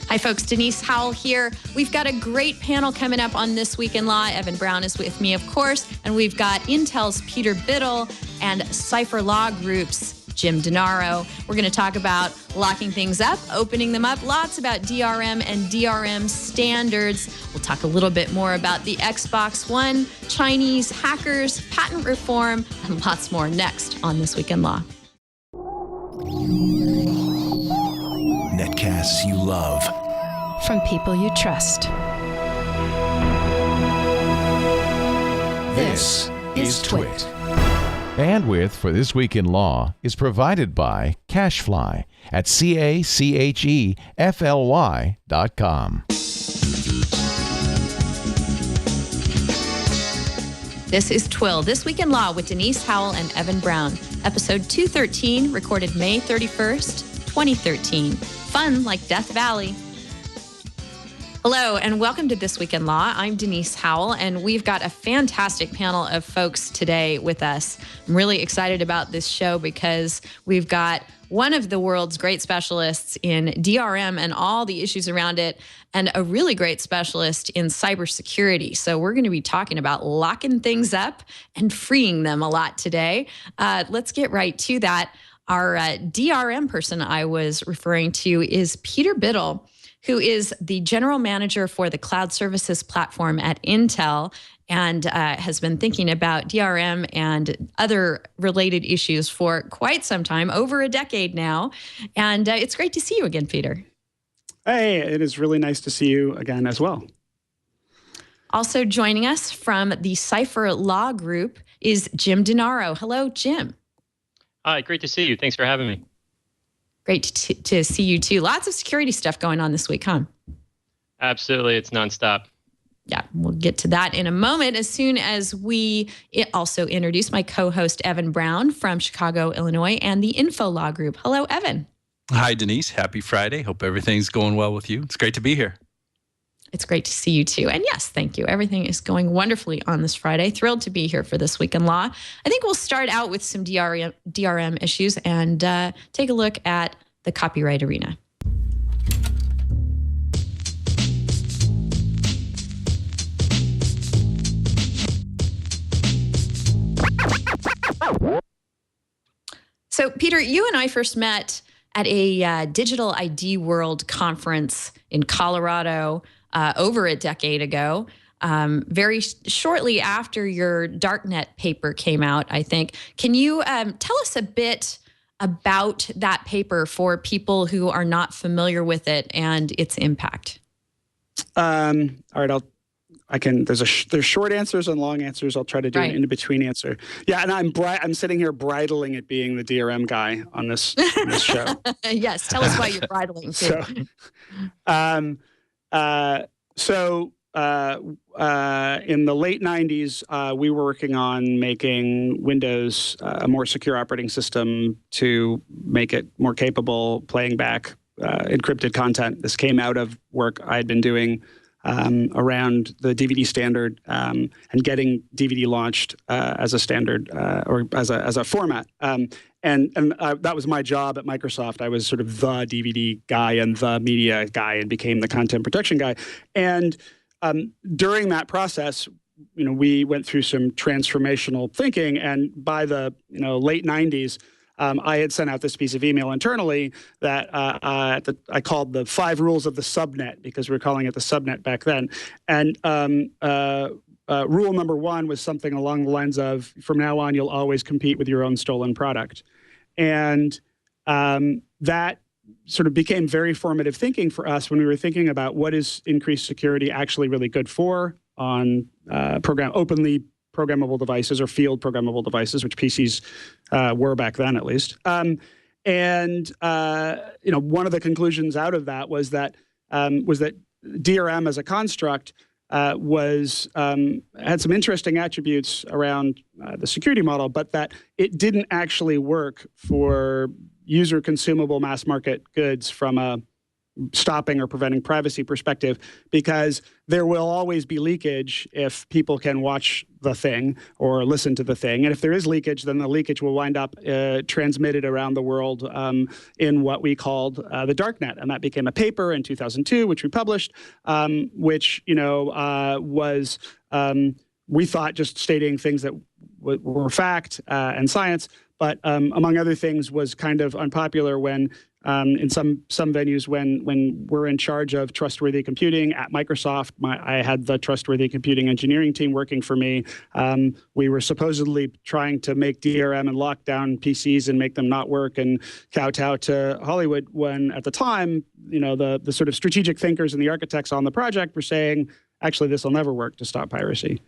Hi, folks. Denise Howell here. We've got a great panel coming up on This Week in Law. Evan Brown is with me, of course, and we've got Intel's Peter Biddle and Cipher Law Group's Jim Denaro. We're going to talk about locking things up, opening them up, lots about DRM and DRM standards. We'll talk a little bit more about the Xbox One, Chinese hackers, patent reform, and lots more next on This Week in Law. Netcasts you love. From people you trust. This is Twit. Bandwidth for This Week in Law is provided by CacheFly at CacheFly.com. This is Twill, This Week in Law with Denise Howell and Evan Brown. Episode 213, recorded May 31st, 2013. Fun like Death Valley. Hello, and welcome to This Week in Law. I'm Denise Howell, and we've got a fantastic panel of folks today with us. I'm really excited about this show because we've got one of the world's great specialists in DRM and all the issues around it, and a really great specialist in cybersecurity. So we're going to be talking about locking things up and freeing them a lot today. Let's get right to that. Our DRM person I was referring to is Peter Biddle, who is the general manager for the cloud services platform at Intel and has been thinking about DRM and other related issues for quite some time, over a decade now. And it's great to see you again, Peter. Hey, it is really nice to see you again as well. Also joining us from the Cipher Law Group is Jim Denaro. Hello, Jim. Hi, great to see you. Thanks for having me. Great to see you too. Lots of security stuff going on this week, huh? Absolutely. It's nonstop. Yeah, we'll get to that in a moment as soon as we also introduce my co-host, Evan Brown from Chicago, Illinois, and the Info Law Group. Hello, Evan. Hi, Denise. Happy Friday. Hope everything's going well with you. It's great to be here. It's great to see you too. And yes, thank you. Everything is going wonderfully on this Friday. Thrilled to be here for This Week in Law. I think we'll start out with some DRM issues and take a look at the copyright arena. So, Peter, you and I first met at a Digital ID World conference in Colorado over a decade ago, very shortly after your Darknet paper came out, I think. Can you tell us a bit about that paper for people who are not familiar with it and its impact? All right, there's short answers and long answers. I'll try to do an in-between answer. Yeah, and I'm sitting here bridling at being the DRM guy on this show. Yes, tell us why you're bridling too. So in the late 90s, we were working on making Windows a more secure operating system to make it more capable playing back encrypted content. This came out of work I had been doing around the DVD standard and getting DVD launched as a standard or as a format. And that was my job at Microsoft. I was sort of the DVD guy and the media guy and became the content protection guy. And during that process, we went through some transformational thinking. And by the late 90s, I had sent out this piece of email internally that I called the 5 rules of the subnet, because we were calling it the subnet back then. And rule number 1 was something along the lines of, from now on, you'll always compete with your own stolen product. And that sort of became very formative thinking for us when we were thinking about what is increased security actually really good for on openly programmable devices or field programmable devices, which PCs were back then at least. One of the conclusions out of that was that DRM as a construct had some interesting attributes around the security model, but that it didn't actually work for user consumable mass market goods from a stopping or preventing privacy perspective, because there will always be leakage if people can watch the thing or listen to the thing. And if there is leakage, then the leakage will wind up transmitted around the world in what we called the darknet. And that became a paper in 2002, which we published, which, was, we thought, just stating things that were fact and science, but among other things was kind of unpopular when in some venues when we're in charge of trustworthy computing at Microsoft. I had the trustworthy computing engineering team working for me. We were supposedly trying to make DRM and lock down PCs and make them not work and kowtow to Hollywood, when at the time, the sort of strategic thinkers and the architects on the project were saying, actually, this will never work to stop piracy.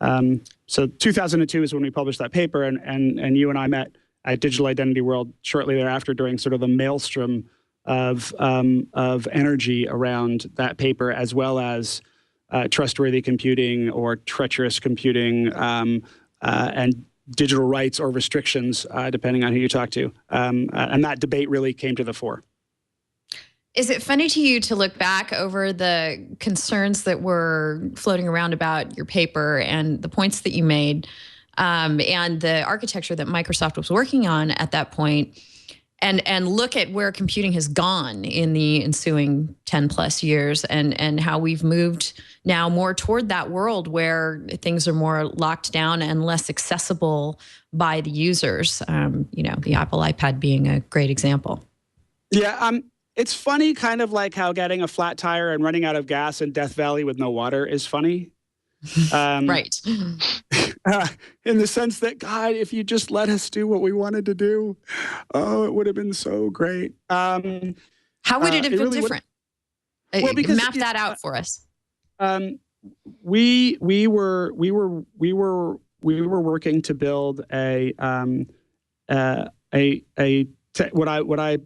So 2002 is when we published that paper, and you and I met at Digital Identity World shortly thereafter during sort of the maelstrom of energy around that paper, as well as trustworthy computing or treacherous computing and digital rights or restrictions, depending on who you talk to. And that debate really came to the fore. Is it funny to you to look back over the concerns that were floating around about your paper and the points that you made, and the architecture that Microsoft was working on at that point, and look at where computing has gone in the ensuing 10 plus years, and how we've moved now more toward that world where things are more locked down and less accessible by the users, the Apple iPad being a great example. Yeah, it's funny, kind of like how getting a flat tire and running out of gas in Death Valley with no water is funny. Right. In the sense that, God, if you just let us do what we wanted to do, it would have been so great. How would it have been really different? Well, because map that out for us. We were working to build what I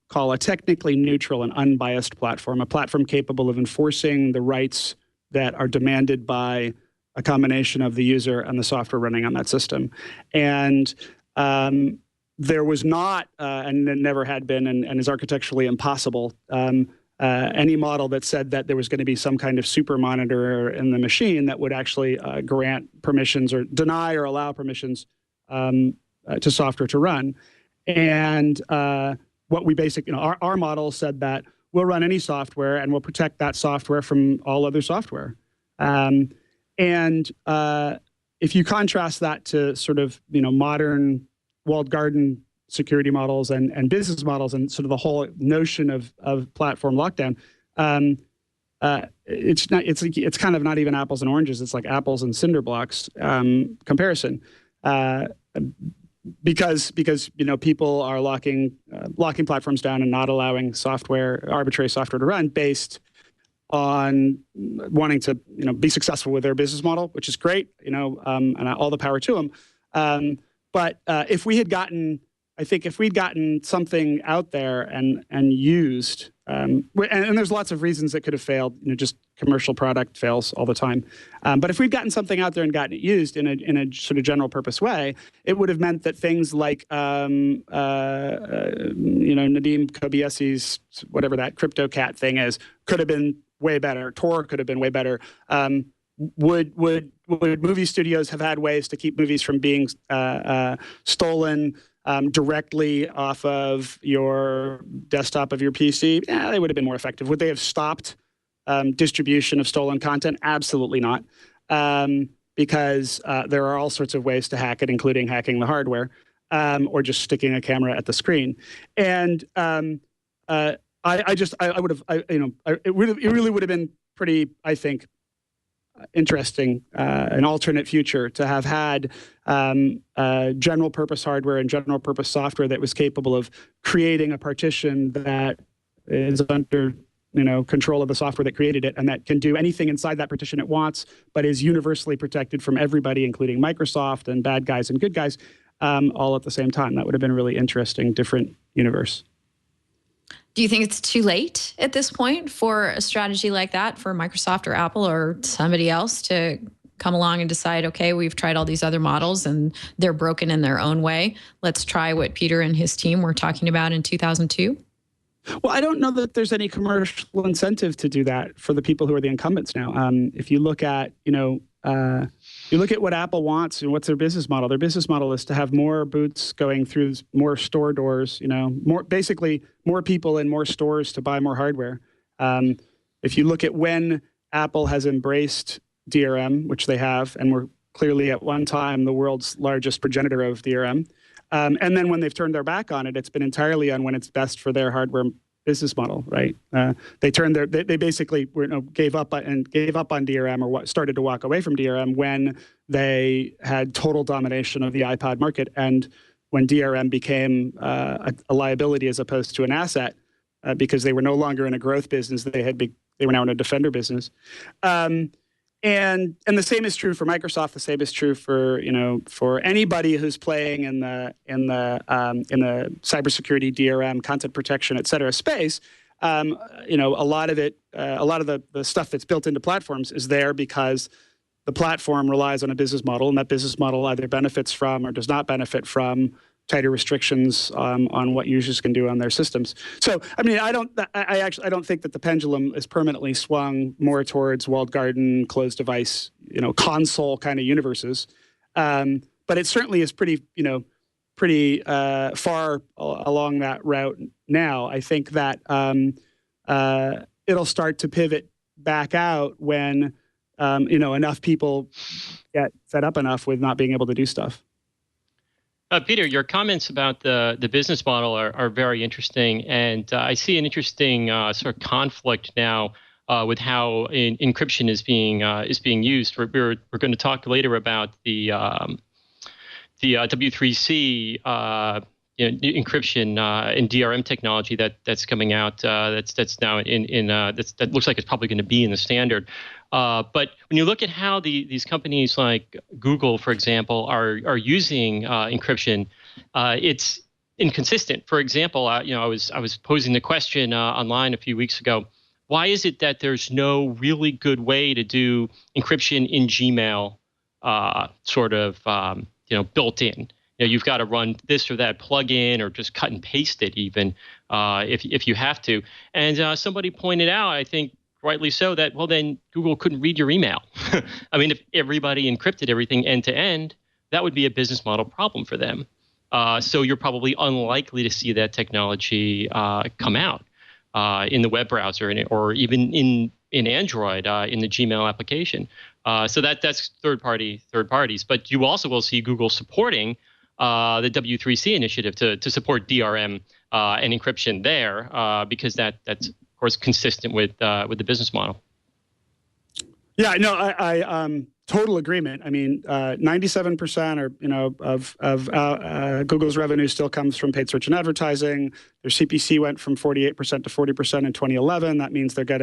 call a technically neutral and unbiased platform, a platform capable of enforcing the rights that are demanded by a combination of the user and the software running on that system. And there was not, and it never had been, and is architecturally impossible, any model that said that there was going to be some kind of super monitor in the machine that would actually grant permissions or deny or allow permissions to software to run. And what we basically, our model said that we'll run any software and we'll protect that software from all other software. And if you contrast that to sort of, modern walled garden security models and business models and sort of the whole notion of platform lockdown, it's kind of not even apples and oranges. It's like apples and cinder blocks comparison. Because people are locking platforms down and not allowing arbitrary software to run based on wanting to be successful with their business model, which is great, and all the power to them. But if we'd gotten something out there and used, and there's lots of reasons that could have failed, just commercial product fails all the time. But if we'd gotten something out there and gotten it used in a sort of general purpose way, it would have meant that things like, Nadeem Kobiesi's, whatever that CryptoCat thing is, could have been way better. Tor could have been way better. Would movie studios have had ways to keep movies from being stolen directly off of your desktop of your PC? Yeah, they would have been more effective. Would they have stopped distribution of stolen content? Absolutely not, because there are all sorts of ways to hack it, including hacking the hardware or just sticking a camera at the screen. And it really would have been pretty, I think, interesting, an alternate future to have had general purpose hardware and general purpose software that was capable of creating a partition that is under control of the software that created it, and that can do anything inside that partition it wants, but is universally protected from everybody, including Microsoft and bad guys and good guys, all at the same time. That would have been a really interesting, different universe. Do you think it's too late at this point for a strategy like that for Microsoft or Apple or somebody else to come along and decide, okay, we've tried all these other models and they're broken in their own way. Let's try what Peter and his team were talking about in 2002? Well, I don't know that there's any commercial incentive to do that for the people who are the incumbents now. If you look at, you look at what Apple wants and what's their business model. Their business model is to have more boots going through more store doors. Basically more people in more stores to buy more hardware. If you look at when Apple has embraced DRM, which they have, and were clearly at one time the world's largest progenitor of DRM. And then when they've turned their back on it, it's been entirely on when it's best for their hardware business model, right? They basically gave up on DRM, or started to walk away from DRM when they had total domination of the iPod market, and when DRM became a liability as opposed to an asset, because they were no longer in a growth business. They were now in a defender business. And the same is true for Microsoft. The same is true for anybody who's playing in the cybersecurity, DRM, content protection, et cetera space. A lot of the stuff that's built into platforms is there because the platform relies on a business model, and that business model either benefits from or does not benefit from tighter restrictions on what users can do on their systems. So, I mean, I don't think that the pendulum is permanently swung more towards walled garden, closed device, console kind of universes. But it certainly is pretty far along that route now. I think that it'll start to pivot back out when enough people get fed up enough with not being able to do stuff. Peter, your comments about the business model are very interesting, and I see an interesting sort of conflict now with how encryption is being used. We're going to talk later about the W3C encryption and DRM technology that's coming out. That's now that looks like it's probably going to be in the standard. But when you look at how these companies like Google, for example, are using encryption, it's inconsistent. For example, I was posing the question online a few weeks ago. Why is it that there's no really good way to do encryption in Gmail, built in? You've got to run this or that plugin, or just cut and paste it even if you have to. And somebody pointed out, I think rightly so, that, well, then Google couldn't read your email. I mean, if everybody encrypted everything end to end, that would be a business model problem for them. So you're probably unlikely to see that technology come out in the web browser or even in Android in the Gmail application. So that's third parties. But you also will see Google supporting the W3C initiative to support DRM and encryption there, because that's of course consistent with the business model. Yeah, no, I total agreement. I mean, 97% of Google's revenue still comes from paid search and advertising. Their CPC went from 48% to 40% in 2011. That means they've got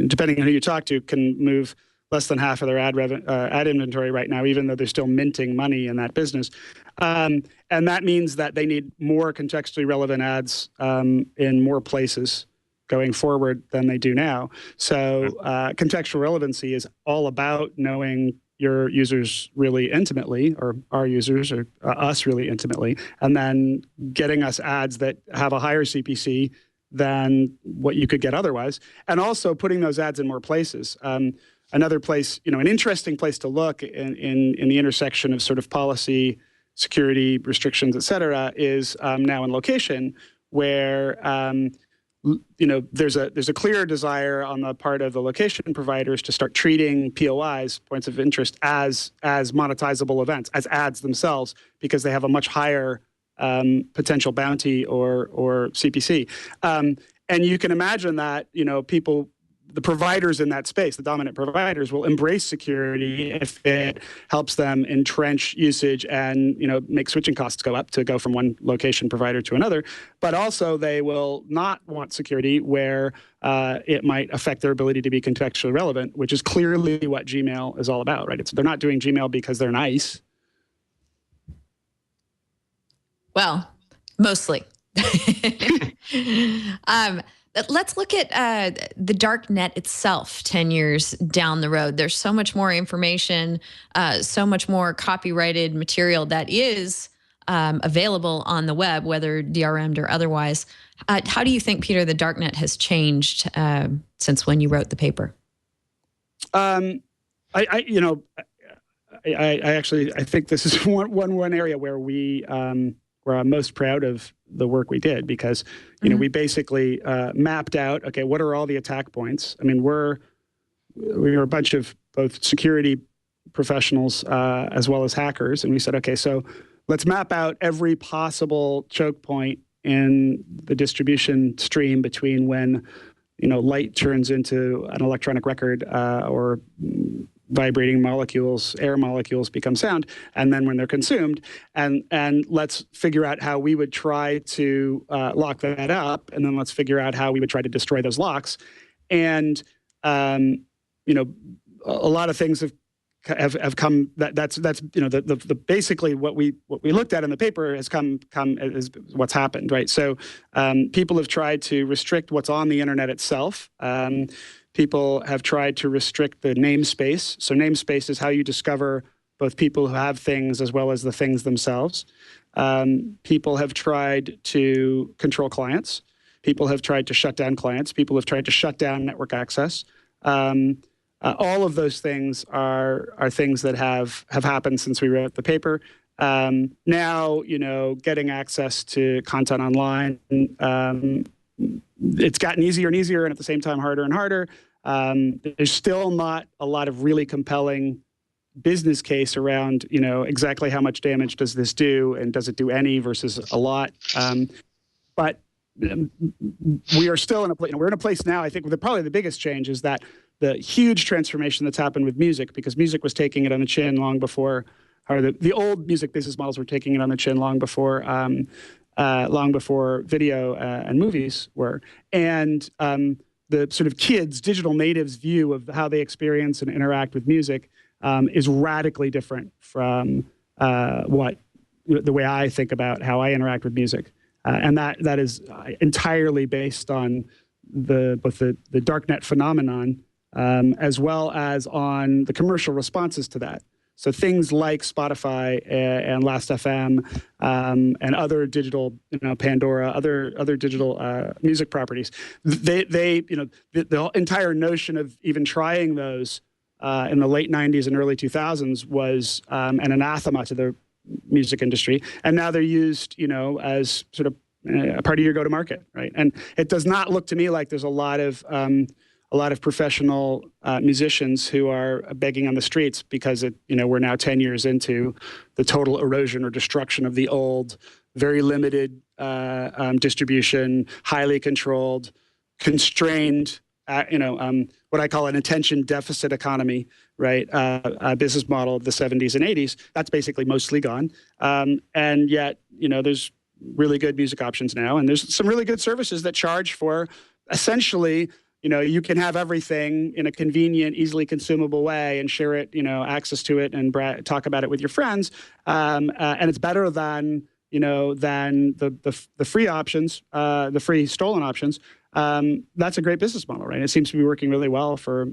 depending on who you talk to, can move less than half of their ad inventory right now, even though they're still minting money in that business. And that means that they need more contextually relevant ads in more places going forward than they do now. So contextual relevancy is all about knowing your users really intimately, or our users, or us really intimately, and then getting us ads that have a higher CPC than what you could get otherwise, and also putting those ads in more places. Another place, an interesting place to look in the intersection of sort of policy, security, restrictions, et cetera, is now in location, where there's a clear desire on the part of the location providers to start treating POIs, points of interest, as monetizable events, as ads themselves, because they have a much higher potential bounty or CPC. And you can imagine that the providers in that space, the dominant providers, will embrace security if it helps them entrench usage and make switching costs go up to go from one location provider to another. But also they will not want security where it might affect their ability to be contextually relevant, which is clearly what Gmail is all about, right? They're not doing Gmail because they're nice. Well, mostly. Let's look at the dark net itself 10 years down the road. There's so much more information, so much more copyrighted material that is available on the web, whether DRM'd or otherwise. How do you think, Peter, the darknet has changed since when you wrote the paper? I think this is one area where where I'm most proud of the work we did, because we basically mapped out, okay, what are all the attack points? I mean, we were a bunch of both security professionals as well as hackers, and we said, okay, so let's map out every possible choke point in the distribution stream between when light turns into an electronic record or vibrating molecules, air molecules become sound, and then when they're consumed, and let's figure out how we would try to lock that up, and then let's figure out how we would try to destroy those locks. And a lot of things have come. That's the basically what we looked at in the paper has come is what's happened, right? So people have tried to restrict what's on the internet itself. People have tried to restrict the namespace. So namespace is how you discover both people who have things as well as the things themselves. People have tried to control clients. People have tried to shut down clients. People have tried to shut down network access. All of those things are things that have happened since we wrote the paper. Now, getting access to content online, it's gotten easier and easier, and at the same time, harder and harder. There's still not a lot of really compelling business case around, exactly how much damage does this do, and does it do any versus a lot. But we are still in a place. We're in a place now. I think probably the biggest change is that the huge transformation that's happened with music, because music was taking it on the chin long before, or the old music business models were taking it on the chin long before video and movies were. And the sort of kids, digital natives view of how they experience and interact with music is radically different from the way I think about how I interact with music. And that is entirely based on both the darknet phenomenon as well as on the commercial responses to that. So things like Spotify and Last.fm and other digital, Pandora, other digital music properties, the entire notion of even trying those in the late 90s and early 2000s was an anathema to the music industry, and now they're used, as sort of a part of your go-to-market, right? And it does not look to me like there's a lot of professional musicians who are begging on the streets because we're now 10 years into the total erosion or destruction of the old, very limited distribution, highly controlled, constrained, what I call an attention deficit economy, right? Business model of the 70s and 80s. That's basically mostly gone. And yet, there's really good music options now, and there's some really good services that charge for essentially, you can have everything in a convenient, easily consumable way and share it, access to it and talk about it with your friends. And it's better than the free options, the free stolen options. That's a great business model, right? It seems to be working really well for,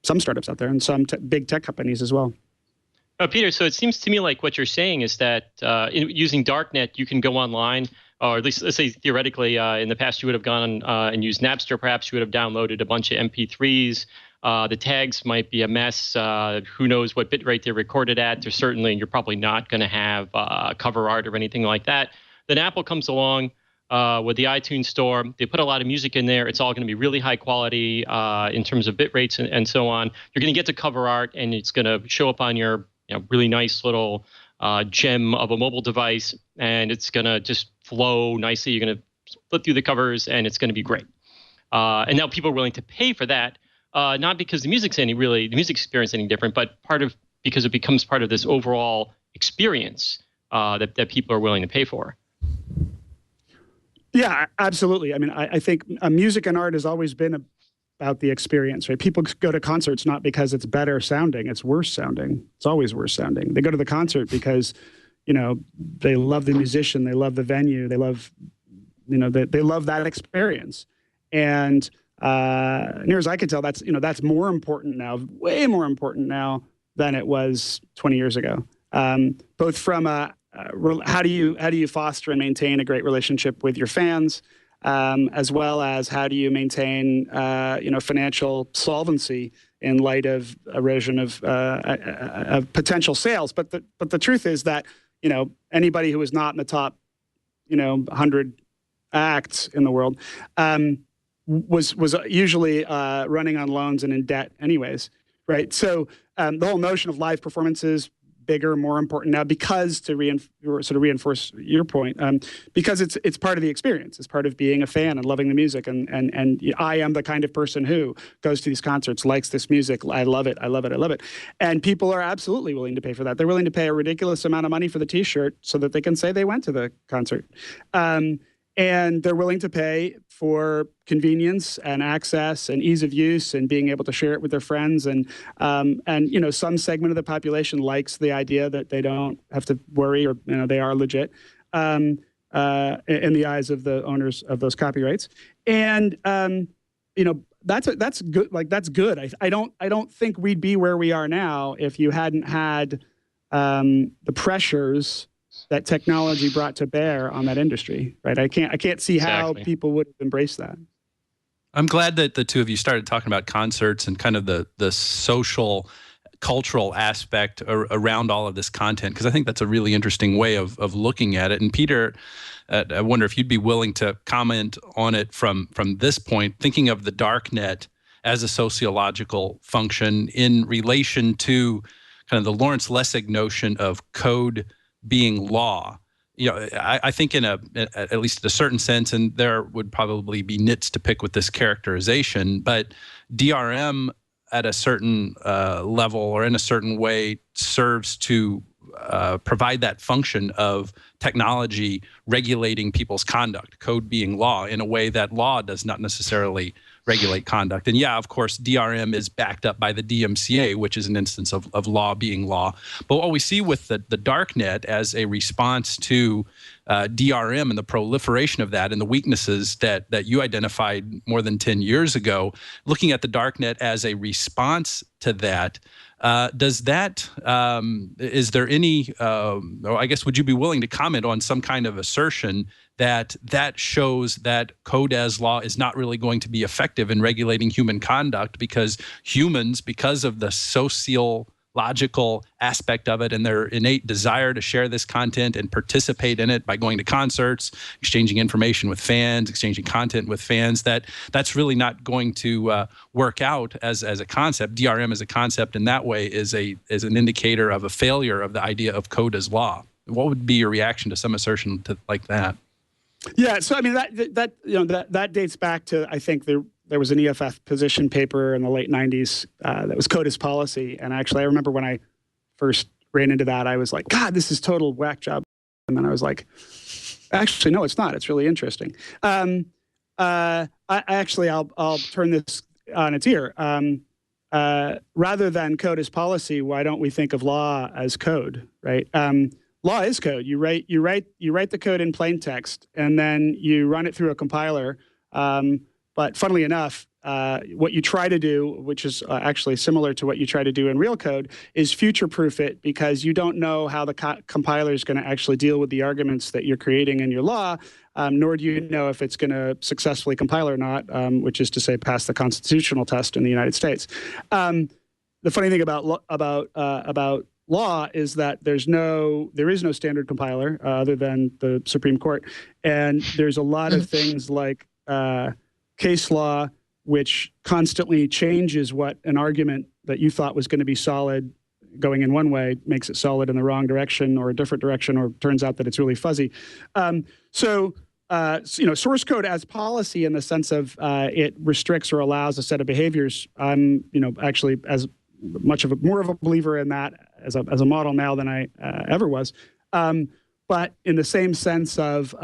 some startups out there and some big tech companies as well. Peter, so it seems to me like what you're saying is that using darknet, you can go online, or at least let's say theoretically, in the past you would have gone and used Napster. Perhaps you would have downloaded a bunch of MP3s. The tags might be a mess. Who knows what bitrate they're recorded at? There's certainly, you're probably not going to have cover art or anything like that. Then Apple comes along with the iTunes store. They put a lot of music in there. It's all going to be really high quality in terms of bit rates and so on. You're going to get to cover art, and it's going to show up on your really nice little gem of a mobile device, and it's going to just flow nicely. You're going to flip through the covers, and it's going to be great. And now people are willing to pay for that, not because the music experience any different, but because it becomes part of this overall experience that people are willing to pay for. Yeah, absolutely. I mean, I think music and art has always been about the experience, right? People go to concerts not because it's better sounding, it's worse sounding. It's always worse sounding. They go to the concert because, they love the musician, they love the venue, they love, they love that experience. And near as I can tell, that's more important now, way more important now than it was 20 years ago. Both from a how do you foster and maintain a great relationship with your fans, as well as how do you maintain financial solvency in light of erosion of potential sales. But the truth is that anybody who is not in the top 100 acts in the world was usually running on loans and in debt anyways, right? So the whole notion of live performances, bigger, more important now, because to reinforce your point, because it's part of the experience. It's part of being a fan and loving the music. And I am the kind of person who goes to these concerts, likes this music. I love it. I love it. I love it. And people are absolutely willing to pay for that. They're willing to pay a ridiculous amount of money for the T-shirt so that they can say they went to the concert. And they're willing to pay for convenience and access and ease of use and being able to share it with their friends. And some segment of the population likes the idea that they don't have to worry, or they are legit in the eyes of the owners of those copyrights. And that's good. Like, that's good. I don't think we'd be where we are now if you hadn't had the pressures that technology brought to bear on that industry, right? I can't see how people would embrace that. I'm glad that the two of you started talking about concerts and kind of the social, cultural aspect around all of this content, because I think that's a really interesting way of looking at it. And Peter, I wonder if you'd be willing to comment on it from this point, thinking of the darknet as a sociological function in relation to kind of the Lawrence Lessig notion of code being law. I think in at least in a certain sense, and there would probably be nits to pick with this characterization, but DRM at a certain level or in a certain way serves to provide that function of technology regulating people's conduct, code being law, in a way that law does not necessarily regulate conduct. And yeah, of course, DRM is backed up by the DMCA, which is an instance of law being law. But what we see with the darknet as a response to DRM and the proliferation of that and the weaknesses that you identified more than 10 years ago, looking at the darknet as a response to that, is there any, or I guess, would you be willing to comment on some kind of assertion that shows that code as law is not really going to be effective in regulating human conduct, because humans, because of the sociological aspect of it and their innate desire to share this content and participate in it by going to concerts, exchanging information with fans, exchanging content with fans, that's really not going to work out as a concept. DRM as a concept in that way is an indicator of a failure of the idea of code as law. What would be your reaction to some assertion like that? Yeah, so I mean that dates back to, I think there was an EFF position paper in the late 90s that was code as policy, and actually I remember when I first ran into that, I was like, God, this is total whack job, and then I was like, actually no, it's not. It's really interesting. I'll turn this on its ear. Rather than code as policy, why don't we think of law as code, right? Law is code. You write the code in plain text, and then you run it through a compiler. But funnily enough, what you try to do, which is actually similar to what you try to do in real code, is future-proof it, because you don't know how the compiler is going to actually deal with the arguments that you're creating in your law, nor do you know if it's going to successfully compile or not, which is to say pass the constitutional test in the United States. The funny thing about law is that there is no standard compiler other than the Supreme Court, and there's a lot of things like case law, which constantly changes what an argument that you thought was going to be solid going in one way makes it solid in the wrong direction or a different direction, or turns out that it's really fuzzy. Source code as policy in the sense of it restricts or allows a set of behaviors. I'm, actually as much of more of a believer in that as a model now than I ever was. But in the same sense of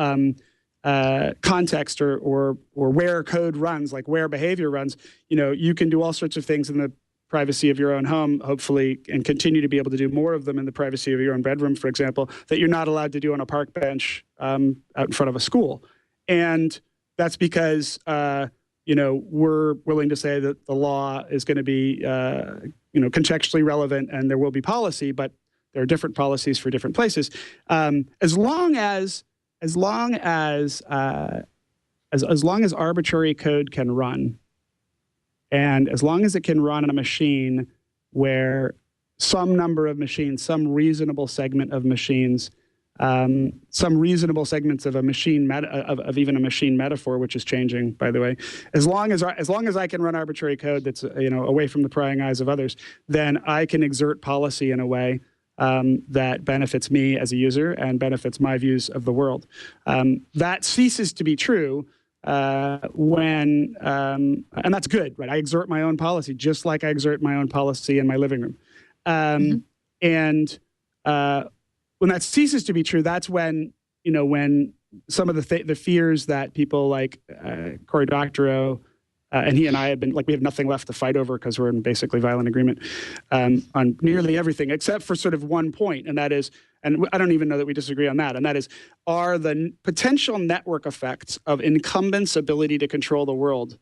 context or where code runs, like where behavior runs, you can do all sorts of things in the privacy of your own home, hopefully, and continue to be able to do more of them in the privacy of your own bedroom, for example, that you're not allowed to do on a park bench out in front of a school. And that's because, we're willing to say that the law is going to be, contextually relevant and there will be policy, but There are different policies for different places. As long as arbitrary code can run, and as long as it can run on a machine where some number of machines, some reasonable segment of machines, some reasonable segments of a machine of even a machine metaphor, which is changing, by the way. As long as I can run arbitrary code that's away from the prying eyes of others, then I can exert policy in a way that benefits me as a user and benefits my views of the world. That ceases to be true when, and that's good, right? I exert my own policy just like I exert my own policy in my living room. And when that ceases to be true, that's when, when some of the fears that people like Cory Doctorow and he and I have been, we have nothing left to fight over because we're in basically violent agreement on nearly everything, except for sort of one point, and that is, and I don't even know that we disagree on that, and that is, are the potential network effects of incumbents' ability to control the world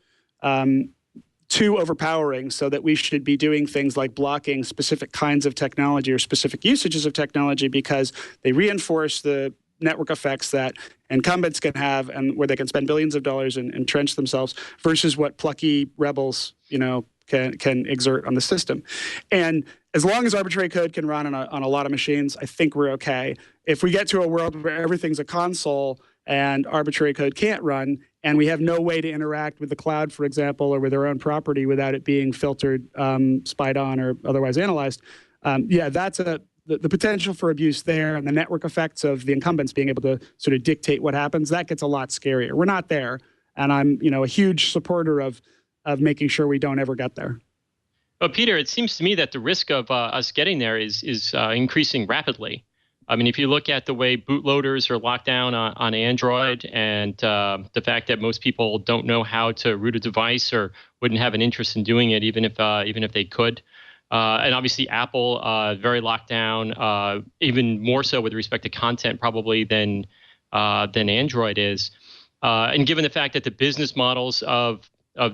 too overpowering so that we should be doing things like blocking specific kinds of technology or specific usages of technology because they reinforce the network effects that incumbents can have and where they can spend billions of dollars and entrench themselves versus what plucky rebels, can exert on the system. And as long as arbitrary code can run on a lot of machines, I think we're okay. If we get to a world where everything's a console and arbitrary code can't run, and we have no way to interact with the cloud, for example, or with our own property without it being filtered, spied on, or otherwise analyzed, that's the potential for abuse there, and the network effects of the incumbents being able to sort of dictate what happens, that gets a lot scarier. We're not there, and I'm a huge supporter of making sure we don't ever get there. Well, Peter, it seems to me that the risk of us getting there is increasing rapidly. I mean, if you look at the way bootloaders are locked down on Android, and the fact that most people don't know how to root a device or wouldn't have an interest in doing it, even if they could. And obviously, Apple very locked down, even more so with respect to content, probably than Android is. And given the fact that the business models of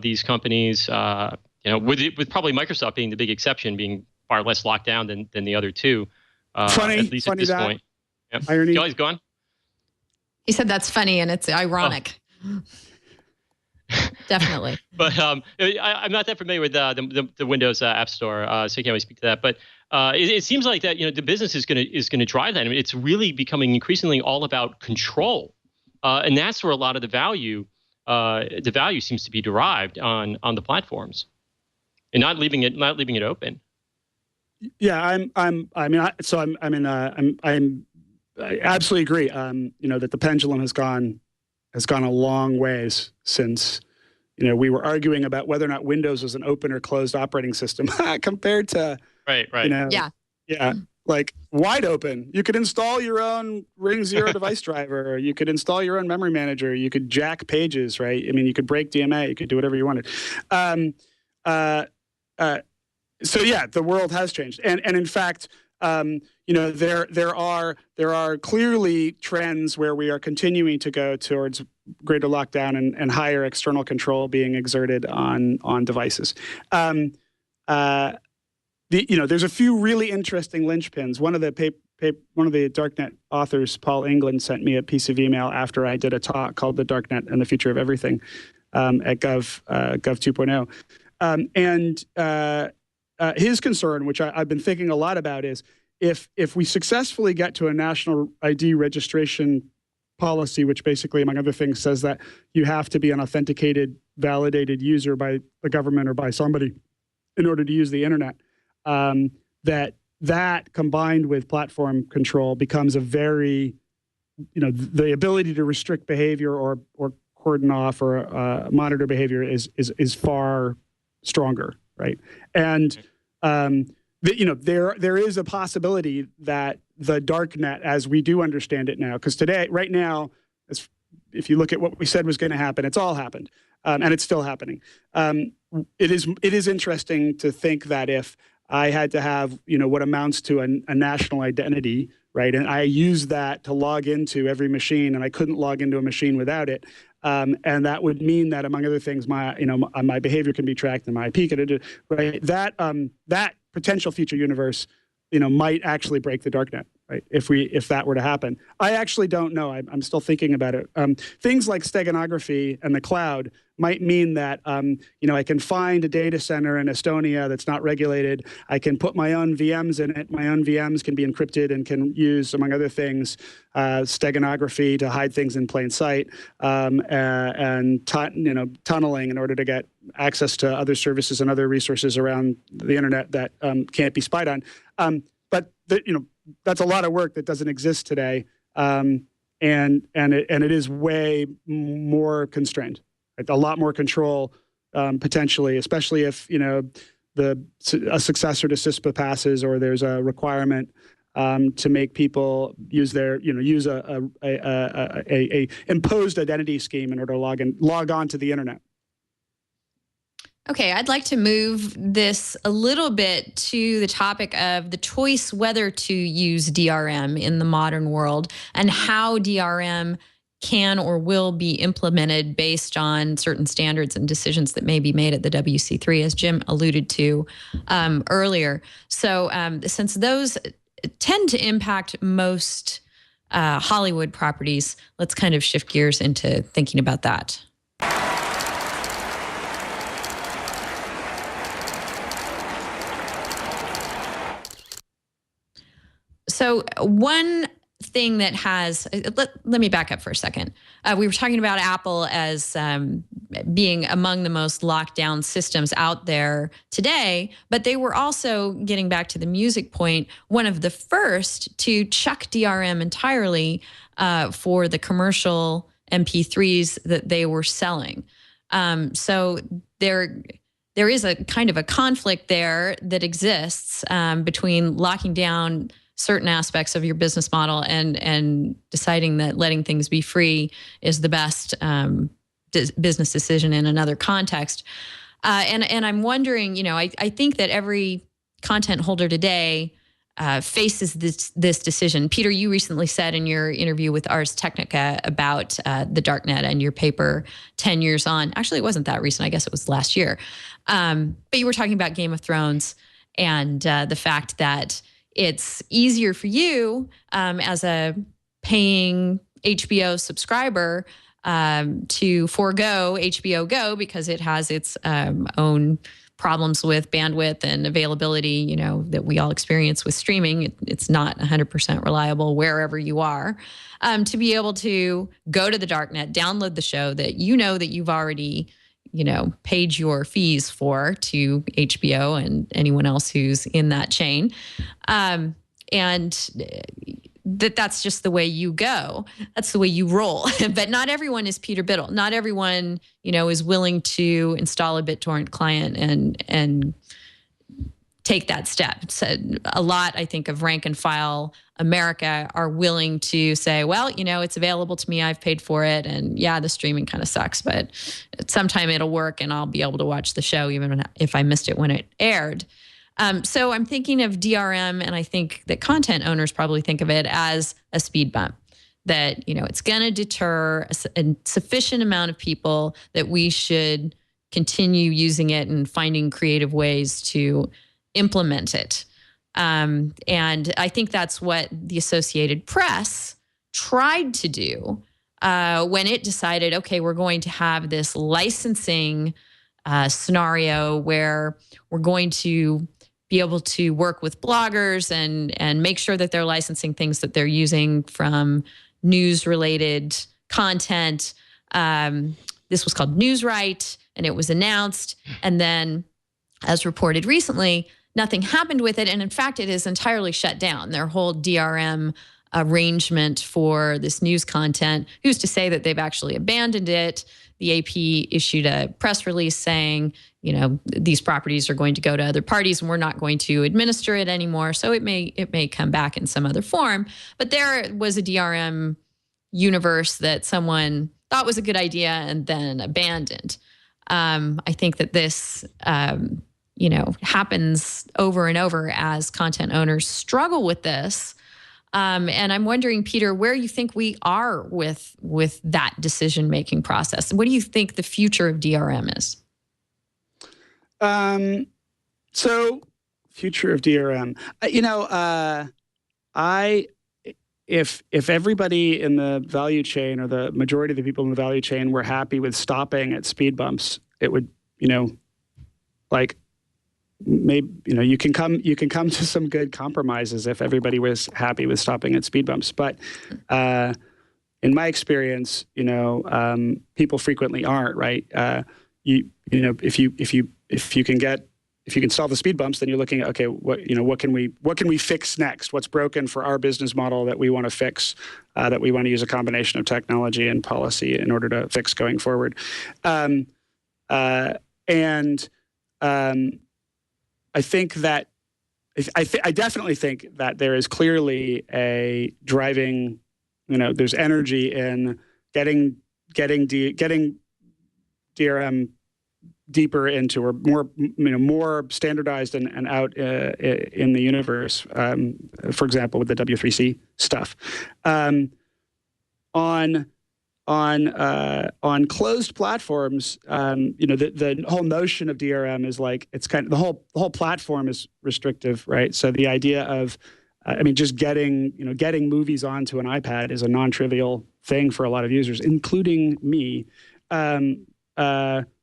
these companies, with probably Microsoft being the big exception, being far less locked down than the other two, at least at this point. Yep. Irony. Kelly's gone. He said that's funny and it's ironic. Oh. Definitely. But I'm not that familiar with the Windows App Store, so I can't really speak to that. But it seems like that the business is going to drive that. I mean, it's really becoming increasingly all about control, and that's where a lot of the value seems to be derived on the platforms, and not leaving it open. Yeah, I absolutely agree. That the pendulum has gone a long ways since, we were arguing about whether or not Windows was an open or closed operating system compared to, right. Like wide open. You could install your own Ring 0 device driver, or you could install your own memory manager. You could jack pages, right? I mean, you could break DMA. You could do whatever you wanted. So yeah, the world has changed, and in fact, there are clearly trends where we are continuing to go towards greater lockdown and higher external control being exerted on devices. There's a few really interesting linchpins. One of the Darknet authors, Paul England, sent me a piece of email after I did a talk called "The Darknet and the Future of Everything" at Gov 2.0, his concern, which I've been thinking a lot about, is if we successfully get to a national ID registration policy, which basically, among other things, says that you have to be an authenticated, validated user by the government or by somebody in order to use the internet, that combined with platform control becomes a very, the ability to restrict behavior or cordon off or monitor behavior is far stronger, right? And there is a possibility that the darknet, as we do understand it now, because right now, if you look at what we said was going to happen, it's all happened, and it's still happening. It is interesting to think that if I had to have what amounts to a national identity, right, and I use that to log into every machine, and I couldn't log into a machine without it. And that would mean that, among other things, my behavior can be tracked and my IP can, right? That potential future universe might actually break the darknet, right? If that were to happen. I actually don't know. I'm still thinking about it. Things like steganography and the cloud might mean that, I can find a data center in Estonia that's not regulated. I can put my own VMs in it. My own VMs can be encrypted and can use, among other things, steganography to hide things in plain sight, and tunneling in order to get access to other services and other resources around the internet that can't be spied on. But that's a lot of work that doesn't exist today, and it is way more constrained. A lot more control, potentially, especially if a successor to CISPA passes, or there's a requirement to make people use use a imposed identity scheme in order to log on to the internet. Okay, I'd like to move this a little bit to the topic of the choice whether to use DRM in the modern world, and how DRM can or will be implemented based on certain standards and decisions that may be made at the WC3, as Jim alluded to earlier. So since those tend to impact most Hollywood properties, let's kind of shift gears into thinking about that. So one thing that has, let me back up for a second. We were talking about Apple as being among the most locked down systems out there today, but they were also, getting back to the music point, one of the first to chuck DRM entirely for the commercial MP3s that they were selling. So there is a kind of a conflict there that exists between locking down certain aspects of your business model and deciding that letting things be free is the best business decision in another context. And I'm wondering, I think that every content holder today faces this decision. Peter, you recently said in your interview with Ars Technica about the darknet and your paper 10 years on. Actually, it wasn't that recent. I guess it was last year. But you were talking about Game of Thrones and the fact that it's easier for you as a paying HBO subscriber to forego HBO Go because it has its own problems with bandwidth and availability, that we all experience with streaming. It's not 100% reliable wherever you are. To be able to go to the darknet, download the show that that you've already paid your fees for to HBO and anyone else who's in that chain. And that's just the way you go. That's the way you roll. But not everyone is Peter Biddle. Not everyone, is willing to install a BitTorrent client and take that step. So a lot, I think, of rank and file America are willing to say, well, it's available to me. I've paid for it. And yeah, the streaming kind of sucks, but sometime it'll work and I'll be able to watch the show even if I missed it when it aired. So I'm thinking of DRM, and I think that content owners probably think of it as a speed bump, that, it's going to deter a sufficient amount of people that we should continue using it and finding creative ways to implement it. And I think that's what the Associated Press tried to do when it decided, okay, we're going to have this licensing scenario where we're going to be able to work with bloggers and make sure that they're licensing things that they're using from news-related content. This was called Newsright, and it was announced. And then, as reported recently, nothing happened with it. And in fact, it is entirely shut down. Their whole DRM arrangement for this news content, who's to say that they've actually abandoned it? The AP issued a press release saying, these properties are going to go to other parties and we're not going to administer it anymore. So it may come back in some other form. But there was a DRM universe that someone thought was a good idea and then abandoned. I think that this happens over and over as content owners struggle with this. And I'm wondering, Peter, where you think we are with that decision-making process. What do you think the future of DRM is? So Future of DRM. If everybody in the value chain, or the majority of the people in the value chain, were happy with stopping at speed bumps, it would, like, maybe, you can come to some good compromises if everybody was happy with stopping at speed bumps. But in my experience, people frequently aren't, right. If you can solve the speed bumps, then you're looking at, okay, what can we fix next? What's broken for our business model that we want to fix, that we want to use a combination of technology and policy in order to fix going forward. I think that I definitely think that there is clearly a driving, there's energy in getting DRM deeper into, or more standardized and out in the universe. For example, with the W3C stuff. On closed platforms, the whole notion of DRM is like, it's kind of the whole platform is restrictive, right? So the idea of, just getting movies onto an iPad is a non-trivial thing for a lot of users, including me.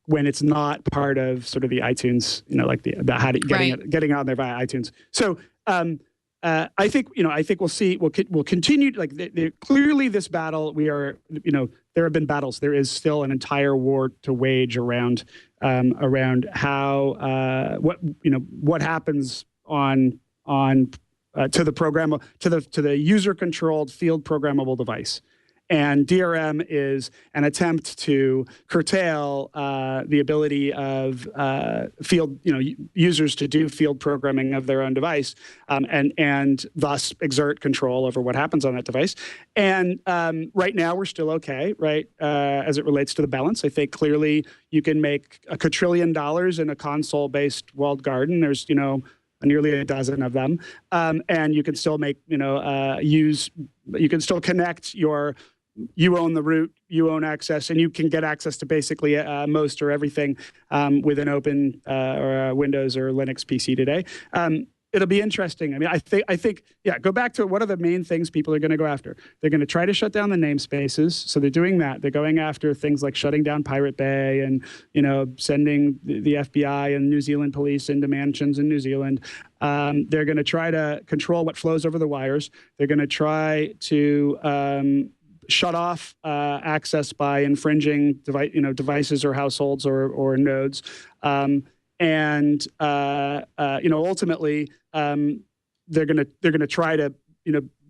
When it's not part of sort of the iTunes, like getting out there via iTunes. So I think we'll see. We'll continue. Like clearly, this battle, there have been battles. There is still an entire war to wage around how what happens on to the user controlled field programmable device. And DRM is an attempt to curtail the ability of field, users to do field programming of their own device, and thus exert control over what happens on that device. And right now we're still okay, right? As it relates to the balance, I think clearly you can make $1 quadrillion in a console-based walled garden. There's nearly a dozen of them, and you can still make you can still connect your. You own the root, you own access, and you can get access to basically most or everything with an open or a Windows or Linux PC today. It'll be interesting. I think, go back to what are the main things people are going to go after. They're going to try to shut down the namespaces. So they're doing that. They're going after things like shutting down Pirate Bay and, sending the FBI and New Zealand police into mansions in New Zealand. They're going to try to control what flows over the wires. They're going to try to shut off access by infringing devices or households or nodes, and ultimately they're gonna try to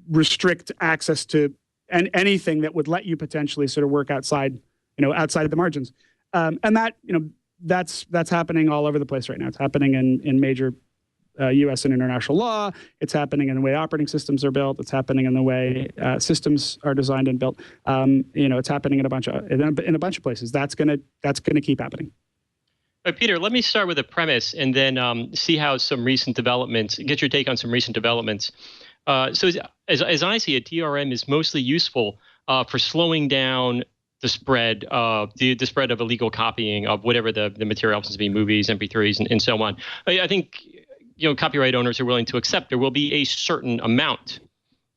restrict access to anything that would let you potentially sort of work outside the margins, and that's happening all over the place right now. It's happening in major U.S. and international law. It's happening in the way operating systems are built. It's happening in the way systems are designed and built. It's happening in a bunch of places. That's gonna keep happening. Peter, let me start with a premise and then see how some recent developments. Get your take on some recent developments. So as I see it, DRM is mostly useful for slowing down the spread of the spread of illegal copying of whatever the material happens to be, movies, MP3s, and so on. I think. Copyright owners are willing to accept there will be a certain amount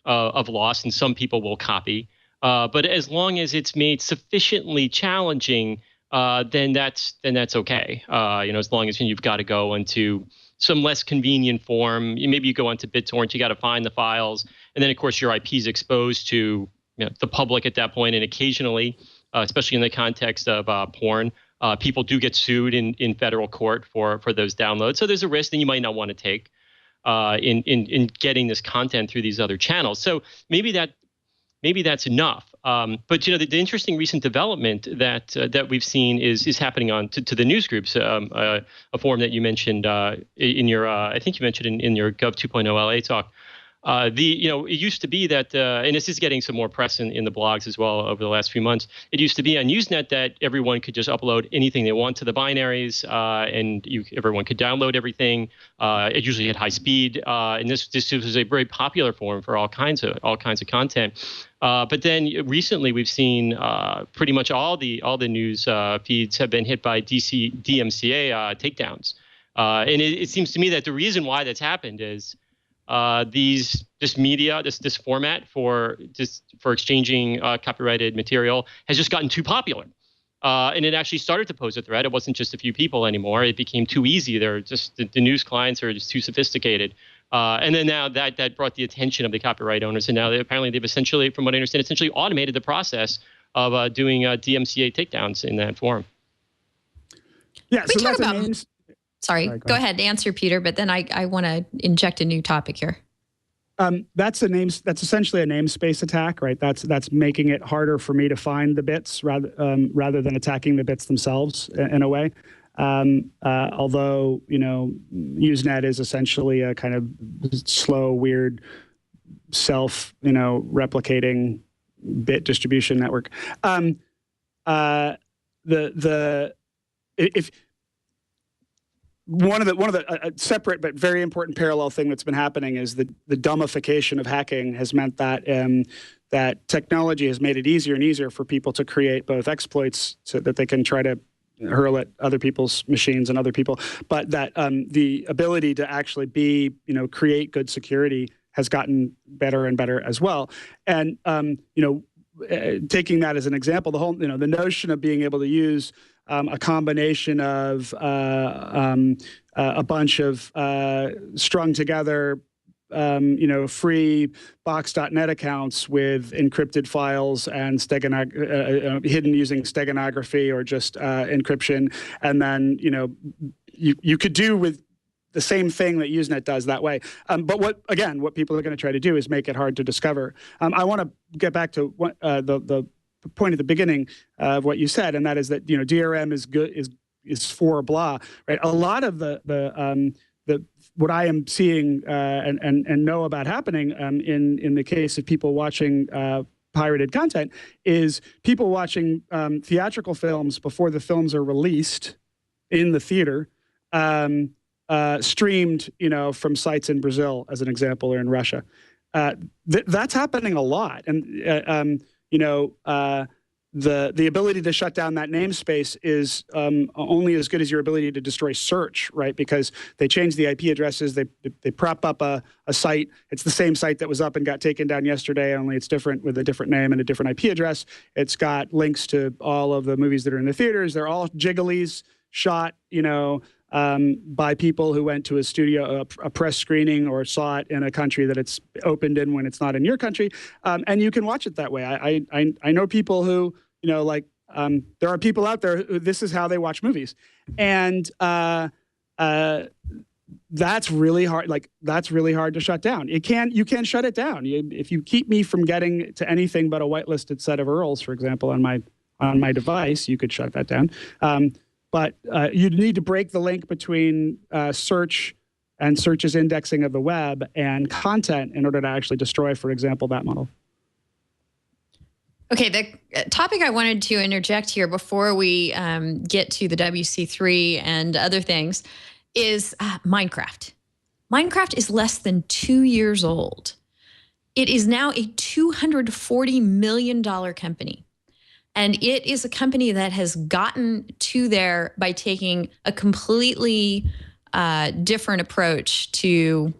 of loss, and some people will copy. But as long as it's made sufficiently challenging, then that's okay. As long as you've got to go into some less convenient form, maybe you go onto BitTorrent, you got to find the files, and then of course your IP is exposed to the public at that point, and occasionally, especially in the context of porn. People do get sued in federal court for those downloads. So there's a risk that you might not want to take in getting this content through these other channels. So maybe that's enough. But the interesting recent development that we've seen is happening on to the news groups, a forum that you mentioned in your I think you mentioned in your Gov 2.0 LA talk. It used to be that, and this is getting some more press in the blogs as well over the last few months. It used to be on Usenet that everyone could just upload anything they want to the binaries, and everyone could download everything. It usually had high speed, and this was a very popular forum for all kinds of content. But then recently we've seen pretty much all the news feeds have been hit by DMCA takedowns. And it seems to me that the reason why that's happened is this media, this format for exchanging copyrighted material has just gotten too popular. And it actually started to pose a threat. It wasn't just a few people anymore. It became too easy. They're just the news clients are just too sophisticated. And then now that brought the attention of the copyright owners. And now apparently they've essentially, from what I understand, essentially automated the process of doing DMCA takedowns in that form. Yeah. We talk about. Sorry, go ahead. Answer, Peter. But then I want to inject a new topic here. That's essentially a namespace attack, right? That's making it harder for me to find the bits rather than attacking the bits themselves in a way. Although Usenet is essentially a kind of slow, weird, replicating bit distribution network. One of the separate but very important parallel thing that's been happening is the dumbification of hacking has meant that that technology has made it easier and easier for people to create both exploits so that they can try to hurl at other people's machines and other people, but that the ability to actually create good security has gotten better and better as well. And taking that as an example, the whole the notion of being able to use a combination of a bunch of strung together, free box.net accounts with encrypted files and hidden using steganography or just encryption, and then you could do with the same thing that Usenet does that way. But what people are going to try to do is make it hard to discover. I want to get back to what the point at the beginning of what you said, and that is that DRM is for blah, right? A lot of the what I am seeing and know about happening in the case of people watching pirated content is people watching theatrical films before the films are released in the theater, streamed from sites in Brazil, as an example, or in Russia. That's happening a lot, and the ability to shut down that namespace is only as good as your ability to destroy search, right? Because they change the IP addresses, they prop up a site. It's the same site that was up and got taken down yesterday, only it's different with a different name and a different IP address. It's got links to all of the movies that are in the theaters. They're all jigglies shot, by people who went to a studio, a press screening, or saw it in a country that it's opened in when it's not in your country, and you can watch it that way. I know people who there are people out there who this is how they watch movies, and that's really hard. That's really hard to shut down. You can shut it down. If you keep me from getting to anything but a whitelisted set of URLs, for example, on my device, you could shut that down. But you'd need to break the link between search and search's indexing of the web and content in order to actually destroy, for example, that model. Okay, the topic I wanted to interject here before we get to the WC3 and other things is Minecraft. Minecraft is less than 2 years old. It is now a $240 million company. And it is a company that has gotten to there by taking a completely different approach to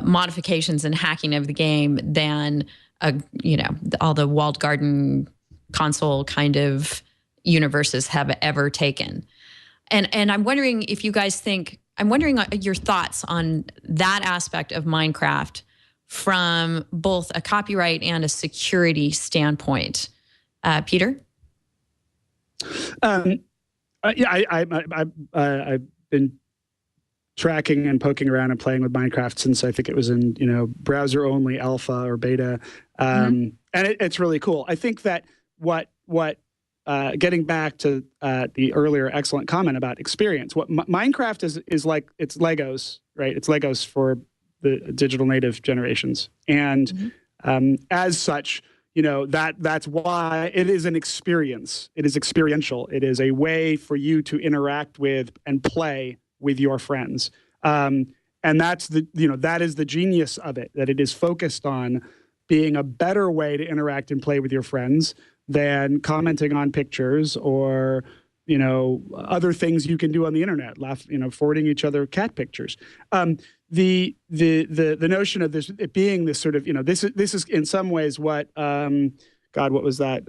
modifications and hacking of the game than all the walled garden console kind of universes have ever taken. And I'm wondering if you guys I'm wondering your thoughts on that aspect of Minecraft from both a copyright and a security standpoint. Peter? Yeah, I've been tracking and poking around and playing with Minecraft since I think it was in browser only alpha or beta, and it's really cool. I think that what getting back to the earlier excellent comment about experience, what Minecraft is like, it's Legos, right? It's Legos for the digital native generations, and as such, that's why it is an experience. It is experiential. It is a way for you to interact with and play with your friends. And that's that is the genius of it, that it is focused on being a better way to interact and play with your friends than commenting on pictures or other things you can do on the internet, forwarding each other cat pictures. The notion of this it being this sort of, this is in some ways what, God, what was that?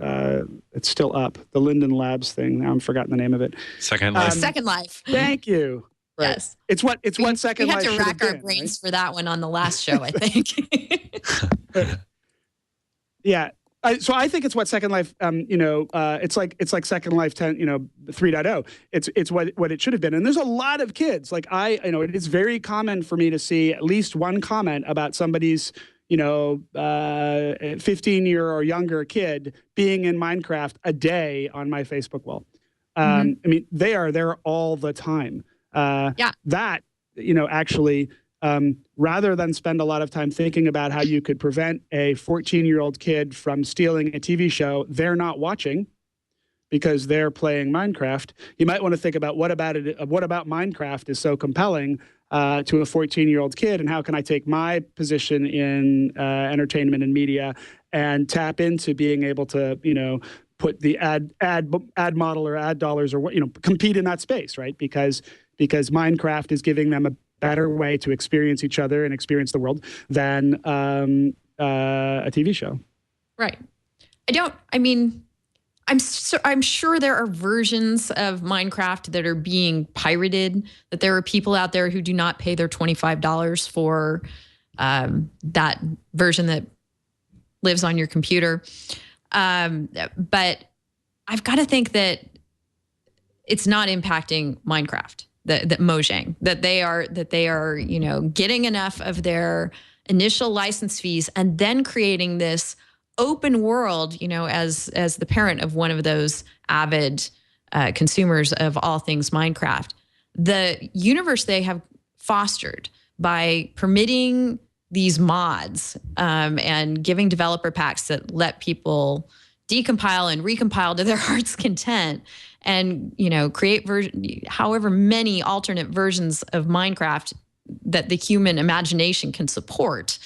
It's still up. The Linden Labs thing. Now I'm forgotten the name of it. Second Life. Second Life. Thank you. Right. Yes. It's what Second Life We had to should rack have our been, brains for that one on the last show, I think. Yeah. So I think it's what Second Life, it's like Second Life 3.0. It's what it should have been. And there's a lot of kids. Like it is very common for me to see at least one comment about somebody's, 15-year or younger kid being in Minecraft a day on my Facebook wall. I mean, they are there all the time. That, actually, rather than spend a lot of time thinking about how you could prevent a 14-year-old kid from stealing a TV show they're not watching because they're playing Minecraft, you might want to think about what about Minecraft is so compelling to a 14-year-old kid, and how can I take my position in entertainment and media and tap into being able to, put the ad model or ad dollars or compete in that space, right? Because Minecraft is giving them a better way to experience each other and experience the world than a TV show. Right. I'm sure there are versions of Minecraft that are being pirated, that there are people out there who do not pay their $25 for that version that lives on your computer. But I've got to think that it's not impacting Minecraft, that Mojang, that they are, getting enough of their initial license fees and then creating this open world, as the parent of one of those avid consumers of all things Minecraft. The universe they have fostered by permitting these mods and giving developer packs that let people decompile and recompile to their heart's content and, create however many alternate versions of Minecraft that the human imagination can support.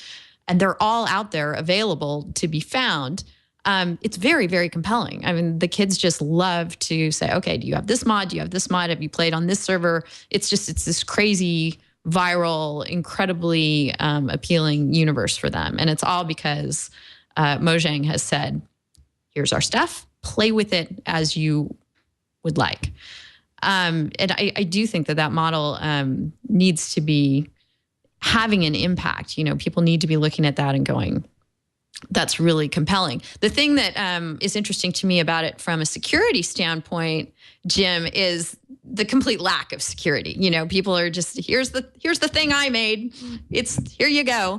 And they're all out there available to be found. It's very, very compelling. I mean, the kids just love to say, okay, do you have this mod? Do you have this mod? Have you played on this server? It's this crazy, viral, incredibly appealing universe for them. And it's all because Mojang has said, here's our stuff, play with it as you would like. And I do think that model needs to be having an impact. People need to be looking at that and going, that's really compelling. The thing that is interesting to me about it from a security standpoint, Jim, is the complete lack of security. People are just, here's the thing I made. Here you go.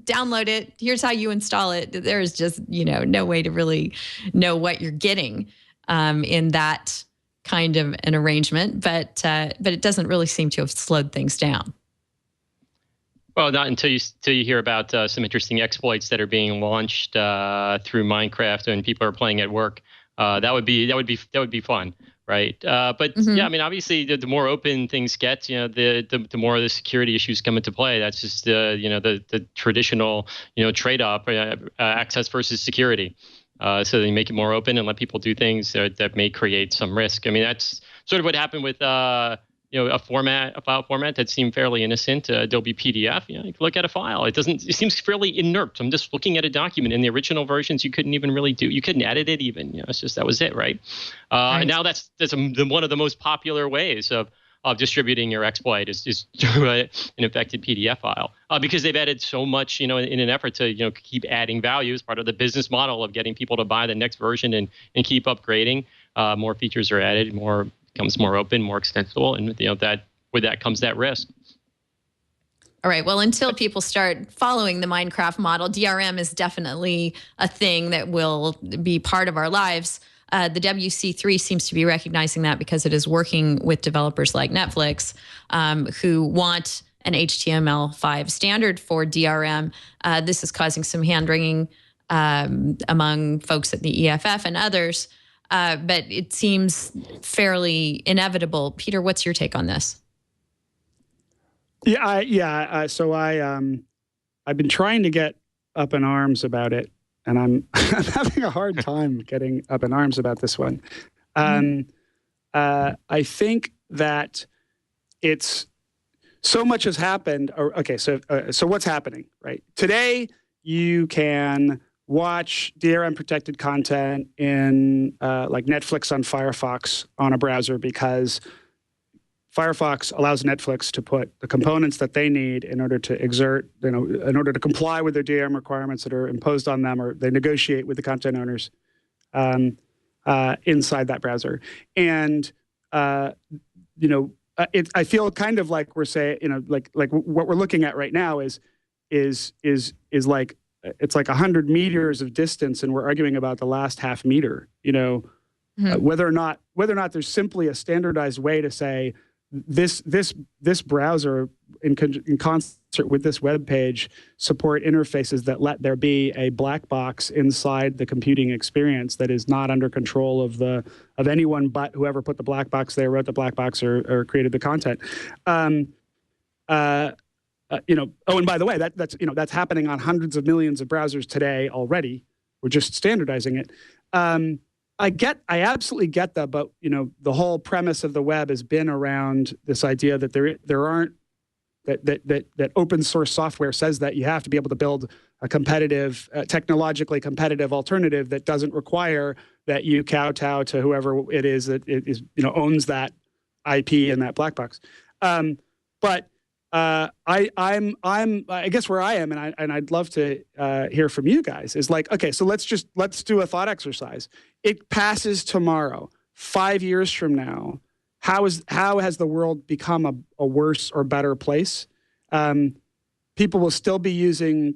Download it. Here's how you install it. There's just, no way to really know what you're getting in that kind of an arrangement. But it doesn't really seem to have slowed things down. Well, not until you hear about some interesting exploits that are being launched through Minecraft and people are playing at work. That would be fun, right? But yeah, I mean, obviously, the more open things get, the more the security issues come into play. That's just the traditional trade-off, access versus security. So they make it more open and let people do things that may create some risk. I mean, that's sort of what happened with a file format that seemed fairly innocent, Adobe PDF. You can look at a file. It seems fairly inert. I'm just looking at a document. In the original versions, you couldn't even really you couldn't edit it even. It's just, that was it, right? Right. And now that's one of the most popular ways of distributing your exploit is through an infected PDF file, because they've added so much, in an effort to, keep adding value as part of the business model of getting people to buy the next version and keep upgrading. More features are added, becomes more open, more extensible, and that with that comes that risk. All right. Well, until people start following the Minecraft model, DRM is definitely a thing that will be part of our lives. The WC3 seems to be recognizing that because it is working with developers like Netflix who want an HTML5 standard for DRM. This is causing some hand-wringing among folks at the EFF and others. But it seems fairly inevitable. Peter, what's your take on this? So I've been trying to get up in arms about it, and I'm having a hard time getting up in arms about this one. I think that it's so much has happened. Okay, so what's happening, right? Today, you can watch DRM protected content in like Netflix on Firefox on a browser because Firefox allows Netflix to put the components that they need in order to in order to comply with their DRM requirements that are imposed on them, or they negotiate with the content owners inside that browser. And I feel kind of like we're saying, like what we're looking at right now is like it's like 100 meters of distance, and we're arguing about the last half meter. Whether or not there's simply a standardized way to say this browser in concert with this web page support interfaces that let there be a black box inside the computing experience that is not under control of anyone but whoever put the black box there, wrote the black box, or created the content. Oh, and by the way, that's happening on hundreds of millions of browsers today already. We're just standardizing it. I absolutely get that, but the whole premise of the web has been around this idea that there aren't that open source software says that you have to be able to build a competitive, technologically competitive alternative that doesn't require that you kowtow to whoever it is that owns that IP and that black box. But I guess where I am, and I'd love to hear from you guys, is like, okay, so let's do a thought exercise. It passes tomorrow, 5 years from now. How has the world become a worse or better place? People will still be using,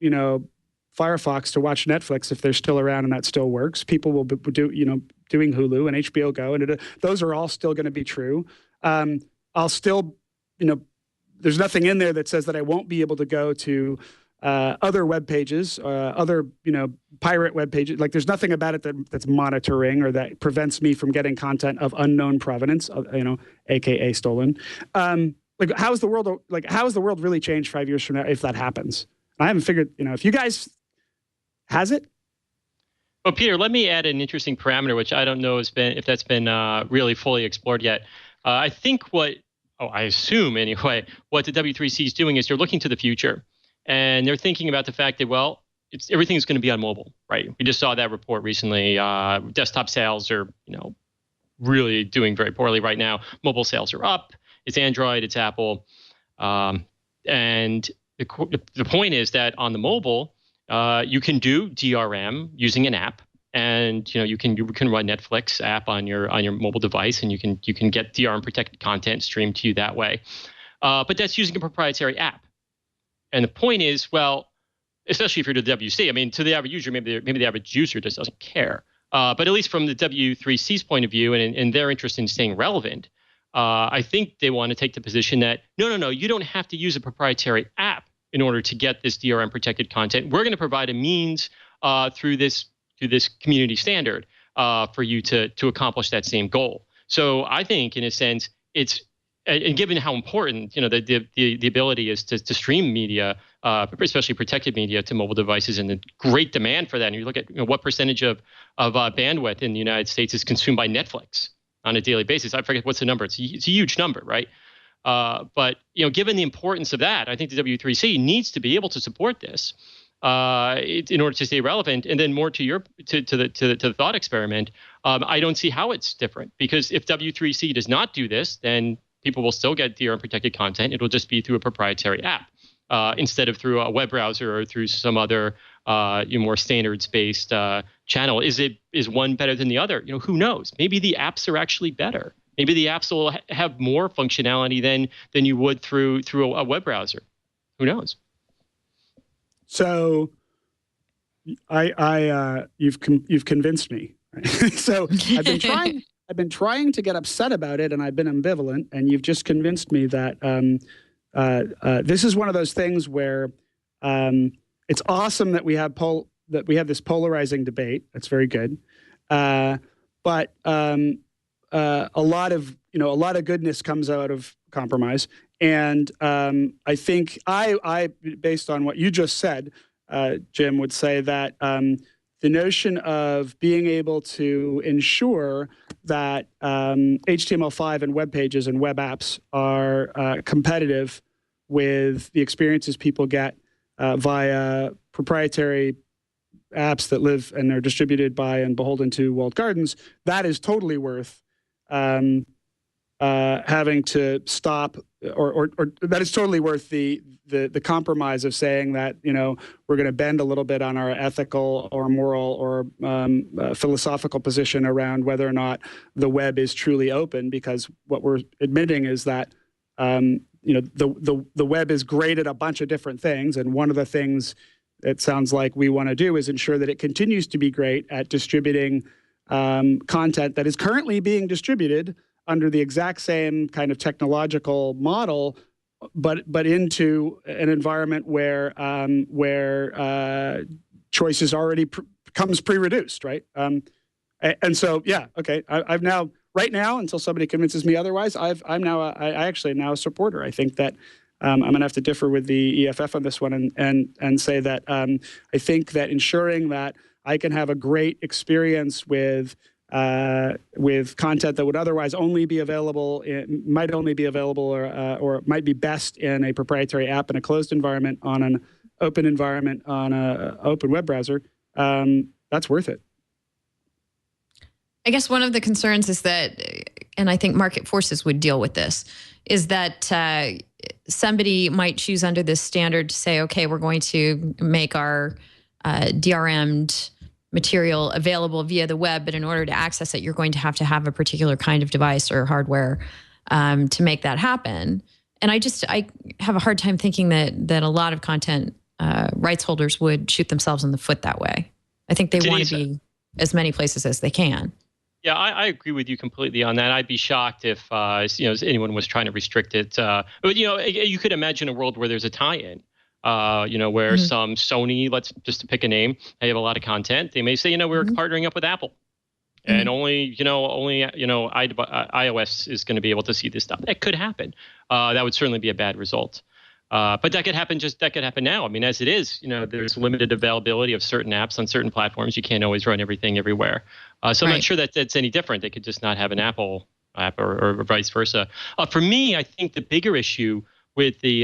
Firefox to watch Netflix if they're still around and that still works. People will be doing Hulu and HBO Go, and those are all still going to be true. I'll still, there's nothing in there that says that I won't be able to go to other web pages, other pirate web pages. Like there's nothing about it that's monitoring or that prevents me from getting content of unknown provenance, aka stolen. How is the world really changed 5 years from now if that happens? I haven't figured. If you guys has it. Well, Peter, let me add an interesting parameter, which I don't know if that's been really fully explored yet. I think I assume anyway, what the W3C is doing is they're looking to the future, and they're thinking about the fact that, everything's going to be on mobile, right? We just saw that report recently. Desktop sales are, really doing very poorly right now. Mobile sales are up. It's Android, it's Apple. And the point is that on the mobile, you can do DRM using an app. And you can run Netflix app on your mobile device, and you can get DRM protected content streamed to you that way. But that's using a proprietary app. And the point is, especially if you're to the WC, I mean, to the average user, maybe the average user just doesn't care. But at least from the W3C's point of view, and their interest in staying relevant, I think they want to take the position that no, you don't have to use a proprietary app in order to get this DRM protected content. We're going to provide a means through this community standard for you to accomplish that same goal. So I think, in a sense, and given how important the ability is to stream media, especially protected media, to mobile devices, and the great demand for that. And you look at what percentage of bandwidth in the United States is consumed by Netflix on a daily basis. I forget what's the number. It's a huge number, right? But given the importance of that, I think the W3C needs to be able to support this. In order to stay relevant. And then more to the thought experiment, I don't see how it's different, because if W3C does not do this, then people will still get DRM protected content. It'll just be through a proprietary app instead of through a web browser or through some other more standards-based channel. Is one better than the other? Who knows? Maybe the apps are actually better. Maybe the apps will have more functionality than you would through a web browser. Who knows? So, you've convinced me. Right? So I've been trying to get upset about it, and I've been ambivalent. And you've just convinced me that this is one of those things where it's awesome that we have this polarizing debate. That's very good, but a lot of goodness comes out of compromise. And I think I, based on what you just said, Jim, would say that the notion of being able to ensure that HTML5 and web pages and web apps are competitive with the experiences people get via proprietary apps that live and are distributed by and beholden to walled gardens, that is totally worth having to stop, or that is totally worth the compromise of saying that, you know, we're going to bend a little bit on our ethical or moral or philosophical position around whether or not the web is truly open, because what we're admitting is that you know, the web is great at a bunch of different things, and one of the things it sounds like we want to do is ensure that it continues to be great at distributing content that is currently being distributed under the exact same kind of technological model, but into an environment where choice already comes pre-reduced, right? And so, yeah, okay, I've now, right now, until somebody convinces me otherwise, I actually am now a supporter. I think that I'm going to have to differ with the EFF on this one and say that I think that ensuring that I can have a great experience with content that would otherwise only be available, might only be available or might be best in a proprietary app in a closed environment on an open environment on an open web browser, that's worth it. I guess one of the concerns is that, and I think market forces would deal with this, is that somebody might choose under this standard to say, okay, we're going to make our DRM'd material available via the web, but in order to access it, you're going to have a particular kind of device or hardware to make that happen. And I have a hard time thinking that a lot of content rights holders would shoot themselves in the foot that way. I think they want to be as many places as they can. Yeah, I agree with you completely on that. I'd be shocked if you know, anyone was trying to restrict it. But you know, you could imagine a world where there's a tie-in. You know, where some Sony, just to pick a name, they have a lot of content. They may say, you know, we're partnering up with Apple, and only iOS is going to be able to see this stuff. That could happen. That would certainly be a bad result. But that could happen. That could happen now. I mean, as it is, you know, there's limited availability of certain apps on certain platforms. You can't always run everything everywhere. So I'm not sure that that's any different. They could just not have an Apple app or vice versa. For me, I think the bigger issue with the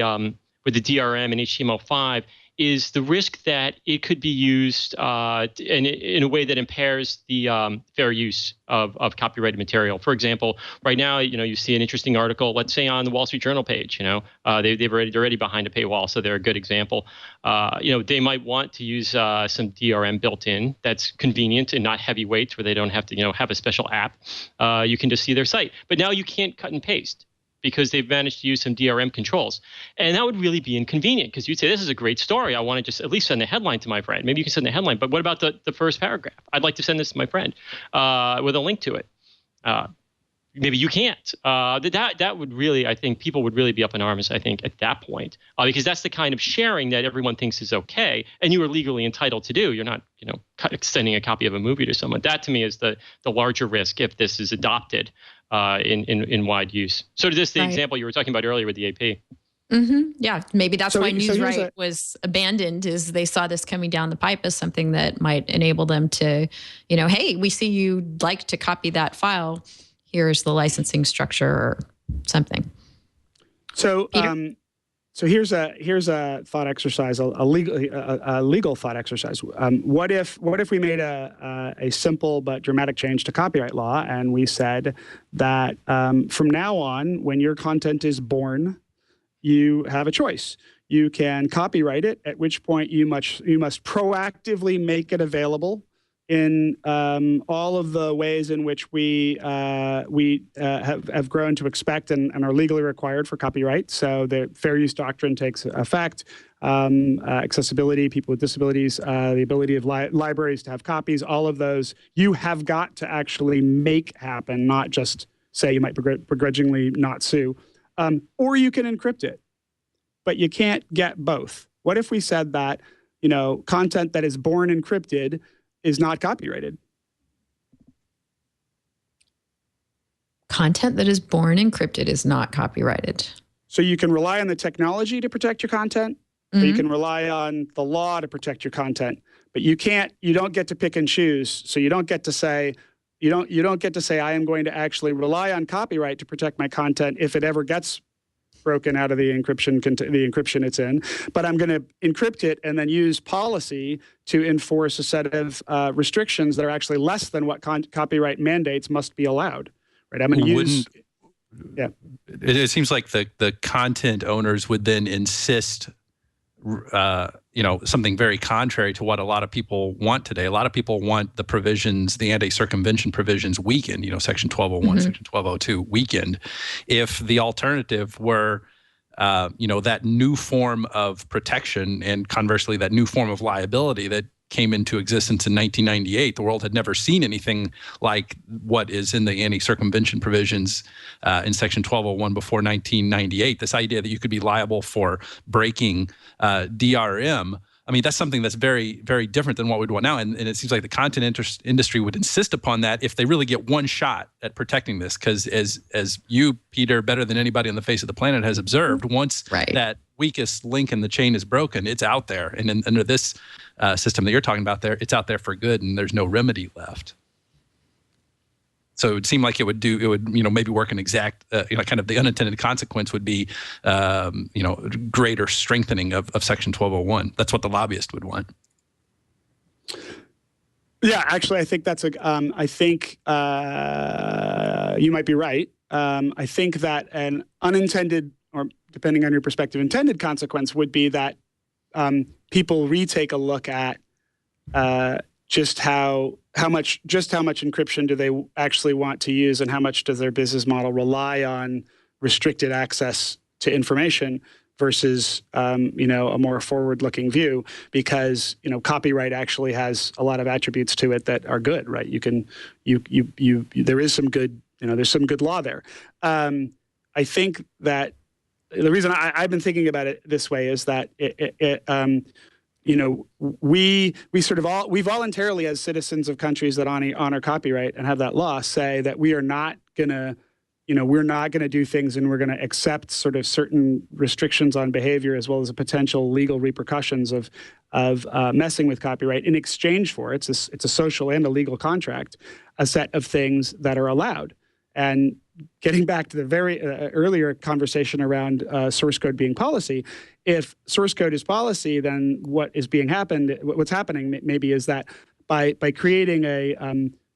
DRM and HTML5 is the risk that it could be used in a way that impairs the fair use of copyrighted material. For example, right now, you know, you see an interesting article, let's say on the Wall Street Journal page. You know, they're already behind a paywall, so they're a good example. You know, they might want to use some DRM built in that's convenient and not heavyweight, where they don't have to, you know, have a special app. You can just see their site, but now you can't cut and paste, because they've managed to use some DRM controls. And that would really be inconvenient, because you'd say, this is a great story. I want to just at least send the headline to my friend. Maybe you can send the headline, but what about the first paragraph? I'd like to send this to my friend with a link to it. Maybe you can't. That would really, I think people would really be up in arms, I think, at that point, because that's the kind of sharing that everyone thinks is okay, and you are legally entitled to do. You're not, you know, extending a copy of a movie to someone. That, to me, is the larger risk if this is adopted in wide use. So to the example you were talking about earlier with the AP. Yeah, maybe that's why Newswrite was abandoned, is they saw this coming down the pipe as something that might enable them to, you know, hey, we see you'd like to copy that file. Here's the licensing structure or something. So, so here's a thought exercise, a legal thought exercise. What if we made a simple but dramatic change to copyright law, and we said that from now on, when your content is born, you have a choice. You can copyright it, at which point you must proactively make it available in all of the ways in which we have grown to expect and are legally required for copyright. So the fair use doctrine takes effect. Accessibility, people with disabilities, the ability of libraries to have copies, all of those you have got to actually make happen, not just say you might begrudgingly not sue. Or you can encrypt it, but you can't get both. What if we said that, you know, content that is born encrypted is not copyrighted? Content that is born encrypted is not copyrighted. So you can rely on the technology to protect your content, or you can rely on the law to protect your content. But you don't get to pick and choose. So you don't get to say, you don't get to say, I am going to actually rely on copyright to protect my content if it ever gets broken out of the encryption it's in, but I'm going to encrypt it and then use policy to enforce a set of restrictions that are actually less than what copyright mandates must be allowed. Right? I'm going to use. Yeah. It seems like the content owners would then insist, something very contrary to what a lot of people want today. A lot of people want the provisions, the anti-circumvention provisions weakened, Section 1201, Section 1202 weakened. If the alternative were, that new form of protection and conversely that new form of liability that came into existence in 1998, the world had never seen anything like what is in the anti-circumvention provisions in Section 1201 before 1998. This idea that you could be liable for breaking DRM. I mean, that's something that's very, very different than what we'd want now. And it seems like the content industry would insist upon that if they really get one shot at protecting this. Because as you, Peter, better than anybody on the face of the planet has observed, once that weakest link in the chain is broken, it's out there. And under this system that you're talking about there, it's out there for good and there's no remedy left. So it would seem like it would maybe work an exact, kind of the unintended consequence would be, greater strengthening of Section 1201. That's what the lobbyist would want. Yeah, actually, I think that's I think you might be right. I think that an unintended, or depending on your perspective, intended consequence would be that people retake a look at just how much encryption do they actually want to use, and how much does their business model rely on restricted access to information versus a more forward-looking view, because copyright actually has a lot of attributes to it that are good, right? There is some good there's some good law there. I think that the reason I've been thinking about it this way is that we voluntarily, as citizens of countries that honor copyright and have that law, say that we are not gonna do things, and we're gonna accept sort of certain restrictions on behavior as well as the potential legal repercussions of messing with copyright in exchange for it's a social and a legal contract, a set of things that are allowed. And getting back to the very earlier conversation around source code being policy, if source code is policy, then what's happening maybe is that by creating a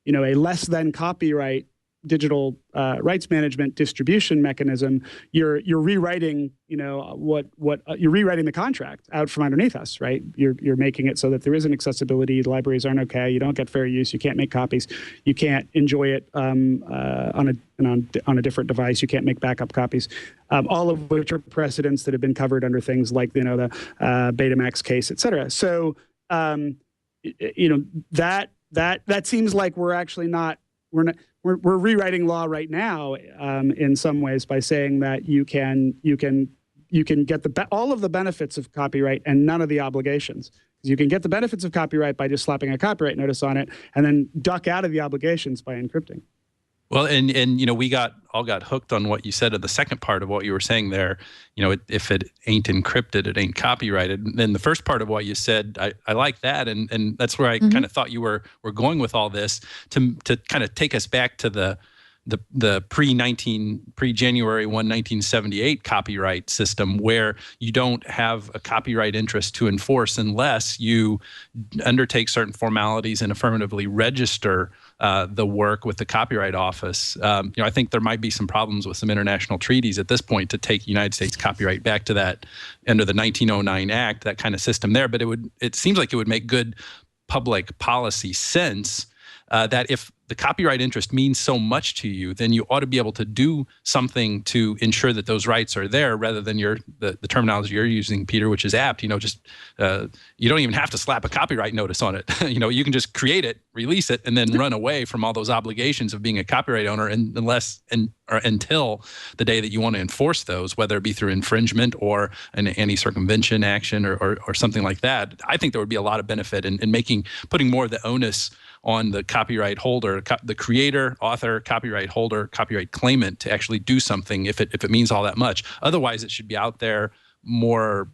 less than copyright digital rights management distribution mechanism, you're rewriting you're rewriting the contract out from underneath us, right? You're making it so that there isn't accessibility, the libraries aren't okay, you don't get fair use, you can't make copies, you can't enjoy it on a different device, you can't make backup copies, all of which are precedents that have been covered under things like the Betamax case, et cetera. So that seems like we're rewriting law right now in some ways by saying that you can get all of the benefits of copyright and none of the obligations. You can get the benefits of copyright by just slapping a copyright notice on it, and then duck out of the obligations by encrypting. Well, and we all got hooked on what you said of the second part of what you were saying there. If it ain't encrypted, it ain't copyrighted. And then the first part of what you said, I like that, and that's where I kind of thought you were going with all this to kind of take us back to the pre-January 1, 1978 copyright system, where you don't have a copyright interest to enforce unless you undertake certain formalities and affirmatively register the work with the Copyright Office. I think there might be some problems with some international treaties at this point to take United States copyright back to that under the 1909 Act, that kind of system there. But it seems like it would make good public policy sense that if the copyright interest means so much to you, then you ought to be able to do something to ensure that those rights are there, rather than the terminology you're using, Peter, which is apt. You don't even have to slap a copyright notice on it. You can just create it, release it, and then run away from all those obligations of being a copyright owner, until the day that you want to enforce those, whether it be through infringement or an anti-circumvention action or something like that. I think there would be a lot of benefit in putting more of the onus on the copyright holder, the creator, author, copyright holder, copyright claimant, to actually do something if it means all that much. Otherwise, it should be out there more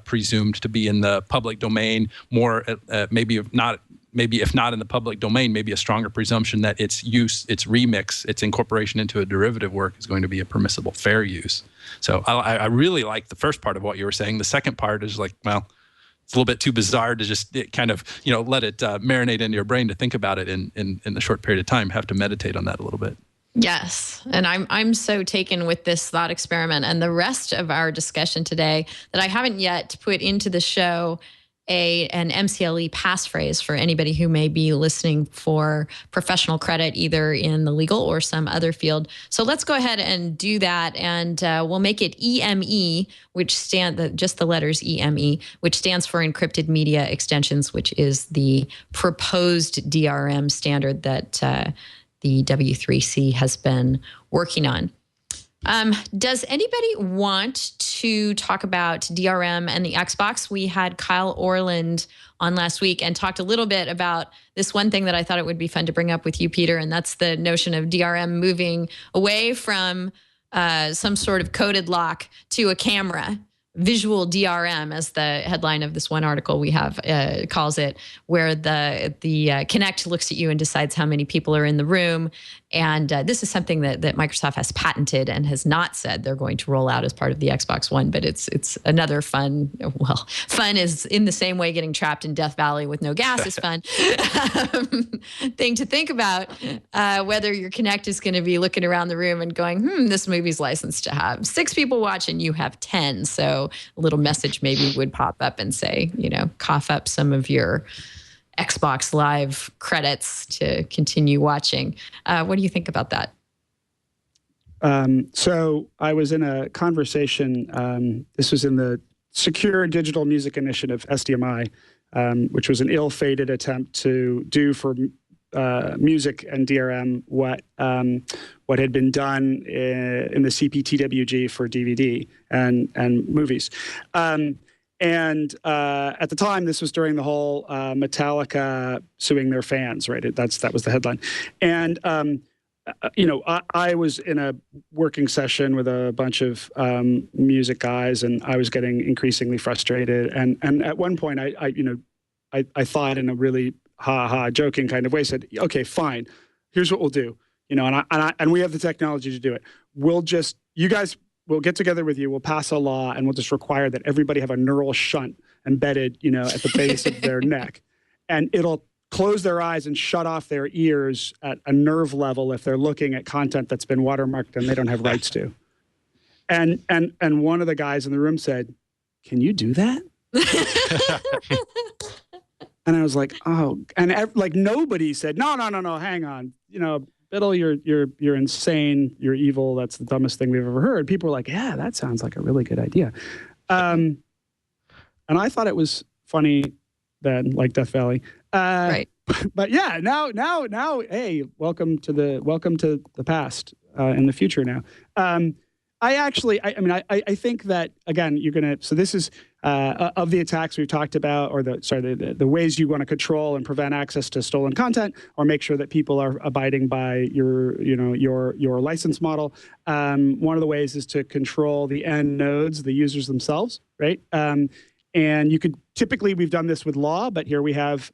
presumed to be in the public domain, more maybe if not in the public domain, maybe a stronger presumption that its use, its remix, its incorporation into a derivative work is going to be a permissible fair use. So I really like the first part of what you were saying. The second part is like, well, it's a little bit too bizarre to just kind of, let it marinate into your brain to think about it in the short period of time. Have to meditate on that a little bit. Yes. And I'm so taken with this thought experiment and the rest of our discussion today that I haven't yet put into the show an MCLE passphrase for anybody who may be listening for professional credit, either in the legal or some other field. So let's go ahead and do that. And we'll make it EME, which just the letters EME, which stands for Encrypted Media Extensions, which is the proposed DRM standard that the W3C has been working on. Does anybody want to talk about DRM and the Xbox? We had Kyle Orland on last week and talked a little bit about this one thing that I thought it would be fun to bring up with you, Peter, and that's the notion of DRM moving away from some sort of coded lock to a camera. Visual DRM, as the headline of this one article we have calls it, where the Kinect looks at you and decides how many people are in the room. And this is something that Microsoft has patented and has not said they're going to roll out as part of the Xbox One. But it's another fun is in the same way getting trapped in Death Valley with no gas is fun thing to think about. Whether your Kinect is going to be looking around the room and going, this movie's licensed to have 6 people watch and you have 10. So a little message maybe would pop up and say, cough up some of your Xbox Live credits to continue watching. What do you think about that? So I was in a conversation, this was in the Secure Digital Music Initiative, SDMI, which was an ill-fated attempt to do for music and DRM what had been done in the CPTWG for DVD and movies. And at the time, this was during the whole Metallica suing their fans, right? That was the headline. And I was in a working session with a bunch of music guys, and I was getting increasingly frustrated. And at one point, I thought in a really joking kind of way, said, okay, fine, here's what we'll do. And we have the technology to do it. We'll get together with you, we'll pass a law, and we'll just require that everybody have a neural shunt embedded, at the base of their neck. And it'll close their eyes and shut off their ears at a nerve level if they're looking at content that's been watermarked and they don't have rights to. And one of the guys in the room said, "Can you do that?" And I was like, oh, and nobody said, no, hang on. Biddle, you're insane. You're evil. That's the dumbest thing we've ever heard. People were like, yeah, that sounds like a really good idea. And I thought it was funny then, like Death Valley. Right. But yeah, now, hey, welcome to the past and the future now. I think that, again, so this is of the attacks we've talked about, or the ways you want to control and prevent access to stolen content, or make sure that people are abiding by your license model. One of the ways is to control the end nodes, the users themselves, right? And typically we've done this with law, but here we have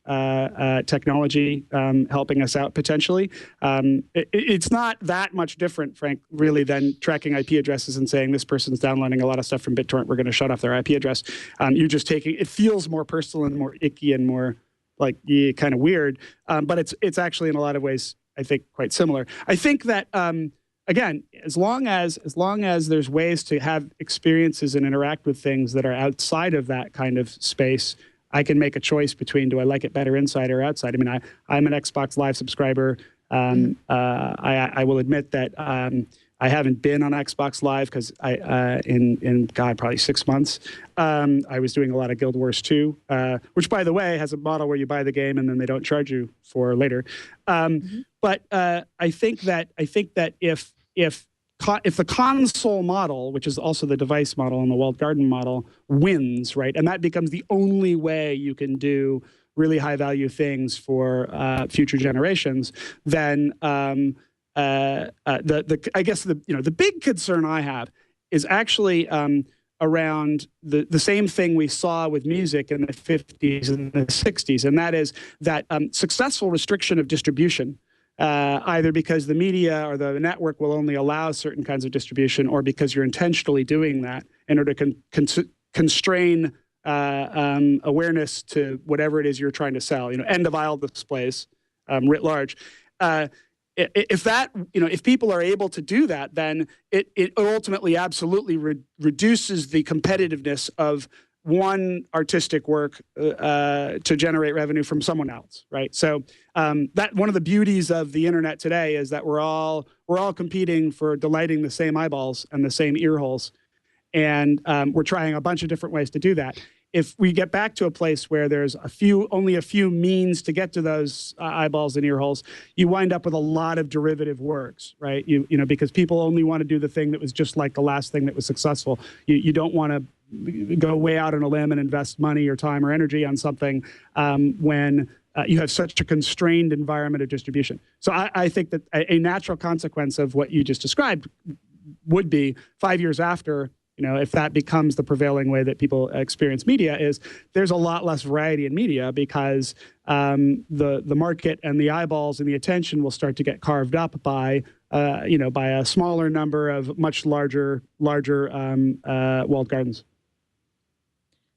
technology helping us out potentially. It's not that much different, Frank, really, than tracking IP addresses and saying this person's downloading a lot of stuff from BitTorrent, we're going to shut off their IP address. You're just it feels more personal and more icky and more kind of weird, but it's actually in a lot of ways, I think, quite similar. I think that again, as long as there's ways to have experiences and interact with things that are outside of that kind of space, I can make a choice between, do I like it better inside or outside? I mean, I'm an Xbox Live subscriber. I will admit that I haven't been on Xbox Live because in probably 6 months. I was doing a lot of Guild Wars 2, which, by the way, has a model where you buy the game and then they don't charge you for later. But I think that if the console model, which is also the device model and the walled garden model, wins, right, and that becomes the only way you can do really high value things for future generations, then I guess the big concern I have is actually around the same thing we saw with music in the 50s and the 60s, and that is that successful restriction of distribution, either because the media or the network will only allow certain kinds of distribution, or because you're intentionally doing that in order to constrain awareness to whatever it is you're trying to sell. End of aisle displays writ large. If people are able to do that, then it ultimately absolutely reduces the competitiveness of one artistic work to generate revenue from someone else, right? So that one of the beauties of the internet today is that we're all competing for delighting the same eyeballs and the same ear holes, and we're trying a bunch of different ways to do that. If we get back to a place where there's only a few means to get to those eyeballs and ear holes, you wind up with a lot of derivative works, right? Because people only want to do the thing that was just like the last thing that was successful. You don't want to go way out on a limb and invest money or time or energy on something when you have such a constrained environment of distribution. So I think that a natural consequence of what you just described would be 5 years after, if that becomes the prevailing way that people experience media, is there's a lot less variety in media, because the market and the eyeballs and the attention will start to get carved up by a smaller number of much larger walled gardens.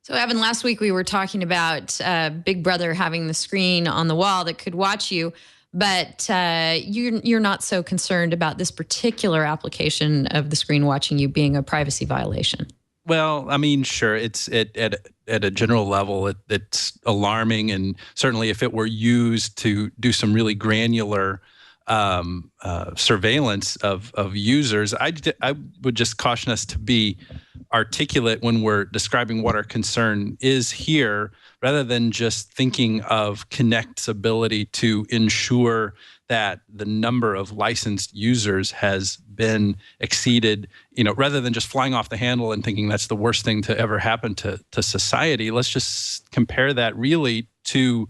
So, Evan, last week we were talking about Big Brother having the screen on the wall that could watch you, but you're not so concerned about this particular application of the screen watching you being a privacy violation. Well, I mean, sure, it's at a general level, it's alarming, and certainly if it were used to do some really granular surveillance of users, I would just caution us to be articulate when we're describing what our concern is here, rather than just thinking of Connect's ability to ensure that the number of licensed users has been exceeded, rather than just flying off the handle and thinking that's the worst thing to ever happen to society. Let's just compare that really to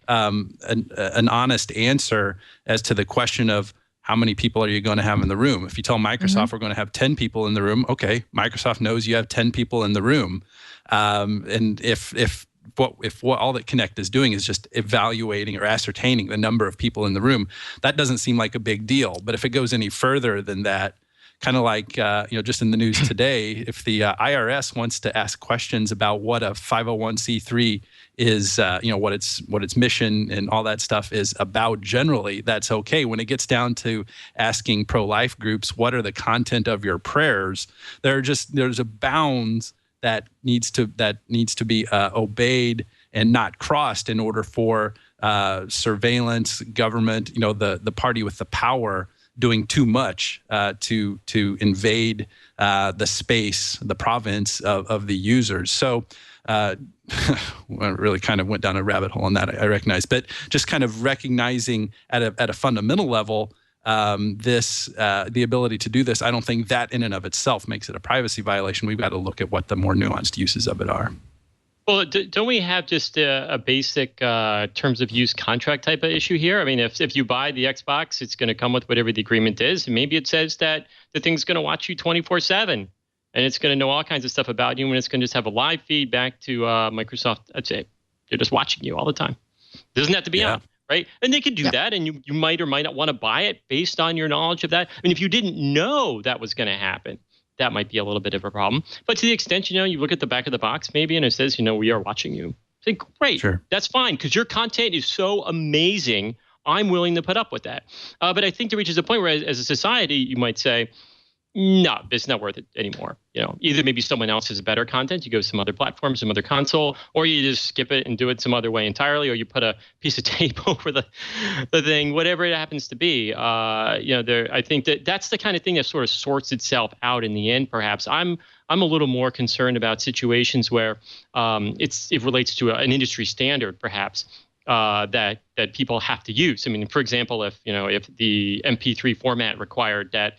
an honest answer as to the question of how many people are you going to have in the room. If you tell Microsoft we're going to have 10 people in the room, okay, Microsoft knows you have 10 people in the room. And if what all that Connect is doing is just evaluating or ascertaining the number of people in the room, that doesn't seem like a big deal. But if it goes any further than that, kind of like, just in the news today, if the IRS wants to ask questions about what a 501c3 is, what its mission and all that stuff is about generally, that's okay. When it gets down to asking pro-life groups, what are the content of your prayers, there's a bounds that needs to be obeyed and not crossed in order for surveillance, government, the party with the power doing too much to invade the space, the province of the users. So I really kind of went down a rabbit hole on that, I recognize. But just kind of recognizing at a fundamental level, the ability to do this, I don't think that in and of itself makes it a privacy violation. We've got to look at what the more nuanced uses of it are. Well, don't we have just a basic terms of use contract type of issue here? I mean, if you buy the Xbox, it's going to come with whatever the agreement is. And maybe it says that the thing's going to watch you 24/7, and it's going to know all kinds of stuff about you, and it's going to just have a live feed back to Microsoft. I'd say they're just watching you all the time. Doesn't have to be on, right? And they could do that, and you might or might not want to buy it based on your knowledge of that. I mean, if you didn't know that was going to happen, that might be a little bit of a problem. But to the extent, you look at the back of the box maybe, and it says, we are watching you. Say, great, sure. That's fine, because your content is so amazing. I'm willing to put up with that. But I think there reaches a point where, as a society, you might say, no, it's not worth it anymore. Either maybe someone else has better content, you go to some other platform, some other console, or you just skip it and do it some other way entirely, or you put a piece of tape over the thing, whatever it happens to be. I think that's the kind of thing that sort of sorts itself out in the end. Perhaps I'm a little more concerned about situations where it relates to an industry standard, perhaps. that people have to use. I mean, for example, if the MP3 format required that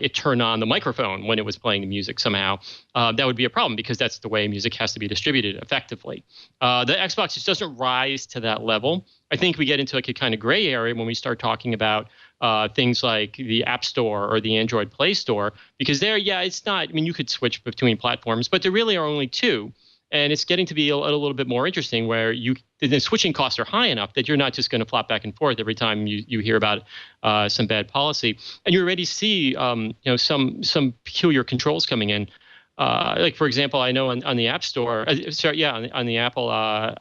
it turn on the microphone when it was playing the music somehow, that would be a problem because that's the way music has to be distributed effectively. The Xbox just doesn't rise to that level. I think we get into like a kind of gray area when we start talking about things like the App Store or the Android Play Store, because there, it's not, I mean, you could switch between platforms, but there really are only two. And it's getting to be a little bit more interesting where the switching costs are high enough that you're not just going to flop back and forth every time you hear about some bad policy. And you already see some peculiar controls coming in. Like, for example, I know on the App Store, on the Apple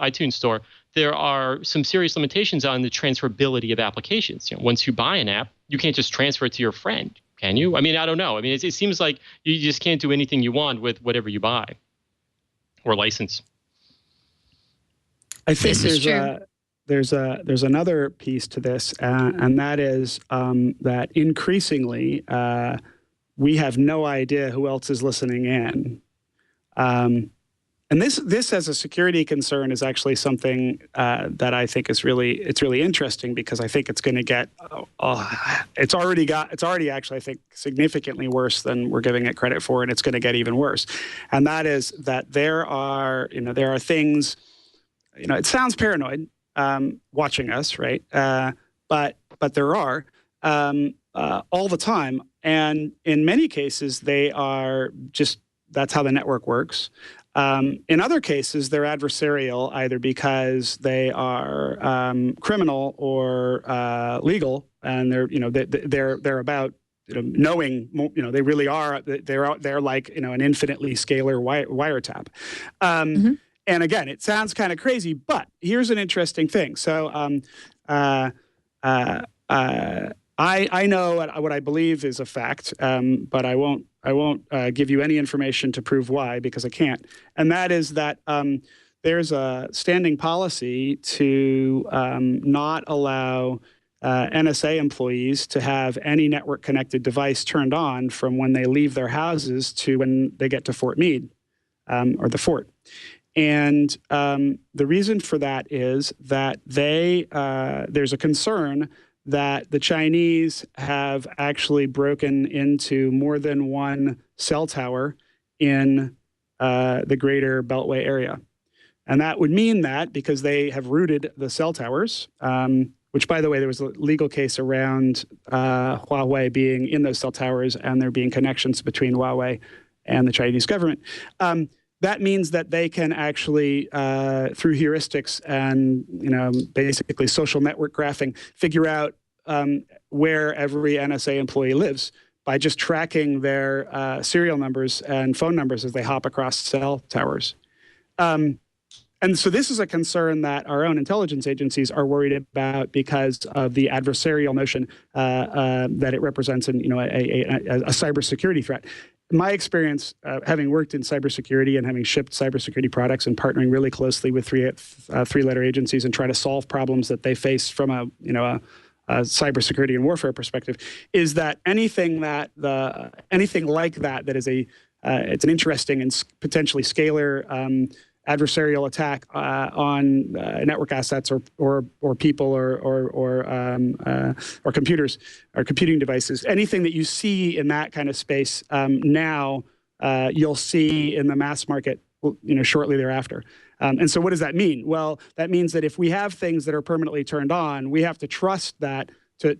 iTunes Store, there are some serious limitations on the transferability of applications. Once you buy an app, you can't just transfer it to your friend, can you? I mean, I don't know. I mean, it seems like you just can't do anything you want with whatever you buy or license. I think there's another piece to this, and that is that increasingly we have no idea who else is listening in, and this as a security concern is actually something that I think is really interesting, because I think it's going to get it's already actually I think significantly worse than we're giving it credit for, and it's going to get even worse. And that is that there are things, it sounds paranoid watching us, right? But there are all the time, and in many cases they are just, that's how the network works. In other cases, they're adversarial, either because they are criminal or legal, and they're about knowing. They really are. They're like an infinitely scalar wiretap. And again, it sounds kind of crazy, but here's an interesting thing. So I know what I believe is a fact, but I won't give you any information to prove why, because I can't. And that is that there's a standing policy to not allow NSA employees to have any network-connected device turned on from when they leave their houses to when they get to Fort Meade, or the fort. And the reason for that is that there's a concern that the Chinese have actually broken into more than one cell tower in the greater Beltway area. And that would mean that because they have rooted the cell towers, which, by the way, there was a legal case around Huawei being in those cell towers and there being connections between Huawei and the Chinese government. That means that they can actually, through heuristics and basically social network graphing, figure out where every NSA employee lives by just tracking their serial numbers and phone numbers as they hop across cell towers. And so this is a concern that our own intelligence agencies are worried about because of the adversarial notion that it represents in a cybersecurity threat. My experience, having worked in cybersecurity and having shipped cybersecurity products and partnering really closely with three-letter agencies and trying to solve problems that they face from a cybersecurity and warfare perspective, is that anything like that is it's an interesting and potentially scalar adversarial attack on network assets or people or computers or computing devices. Anything that you see in that kind of space now, you'll see in the mass market, shortly thereafter. And so what does that mean? Well, that means that if we have things that are permanently turned on, we have to trust that to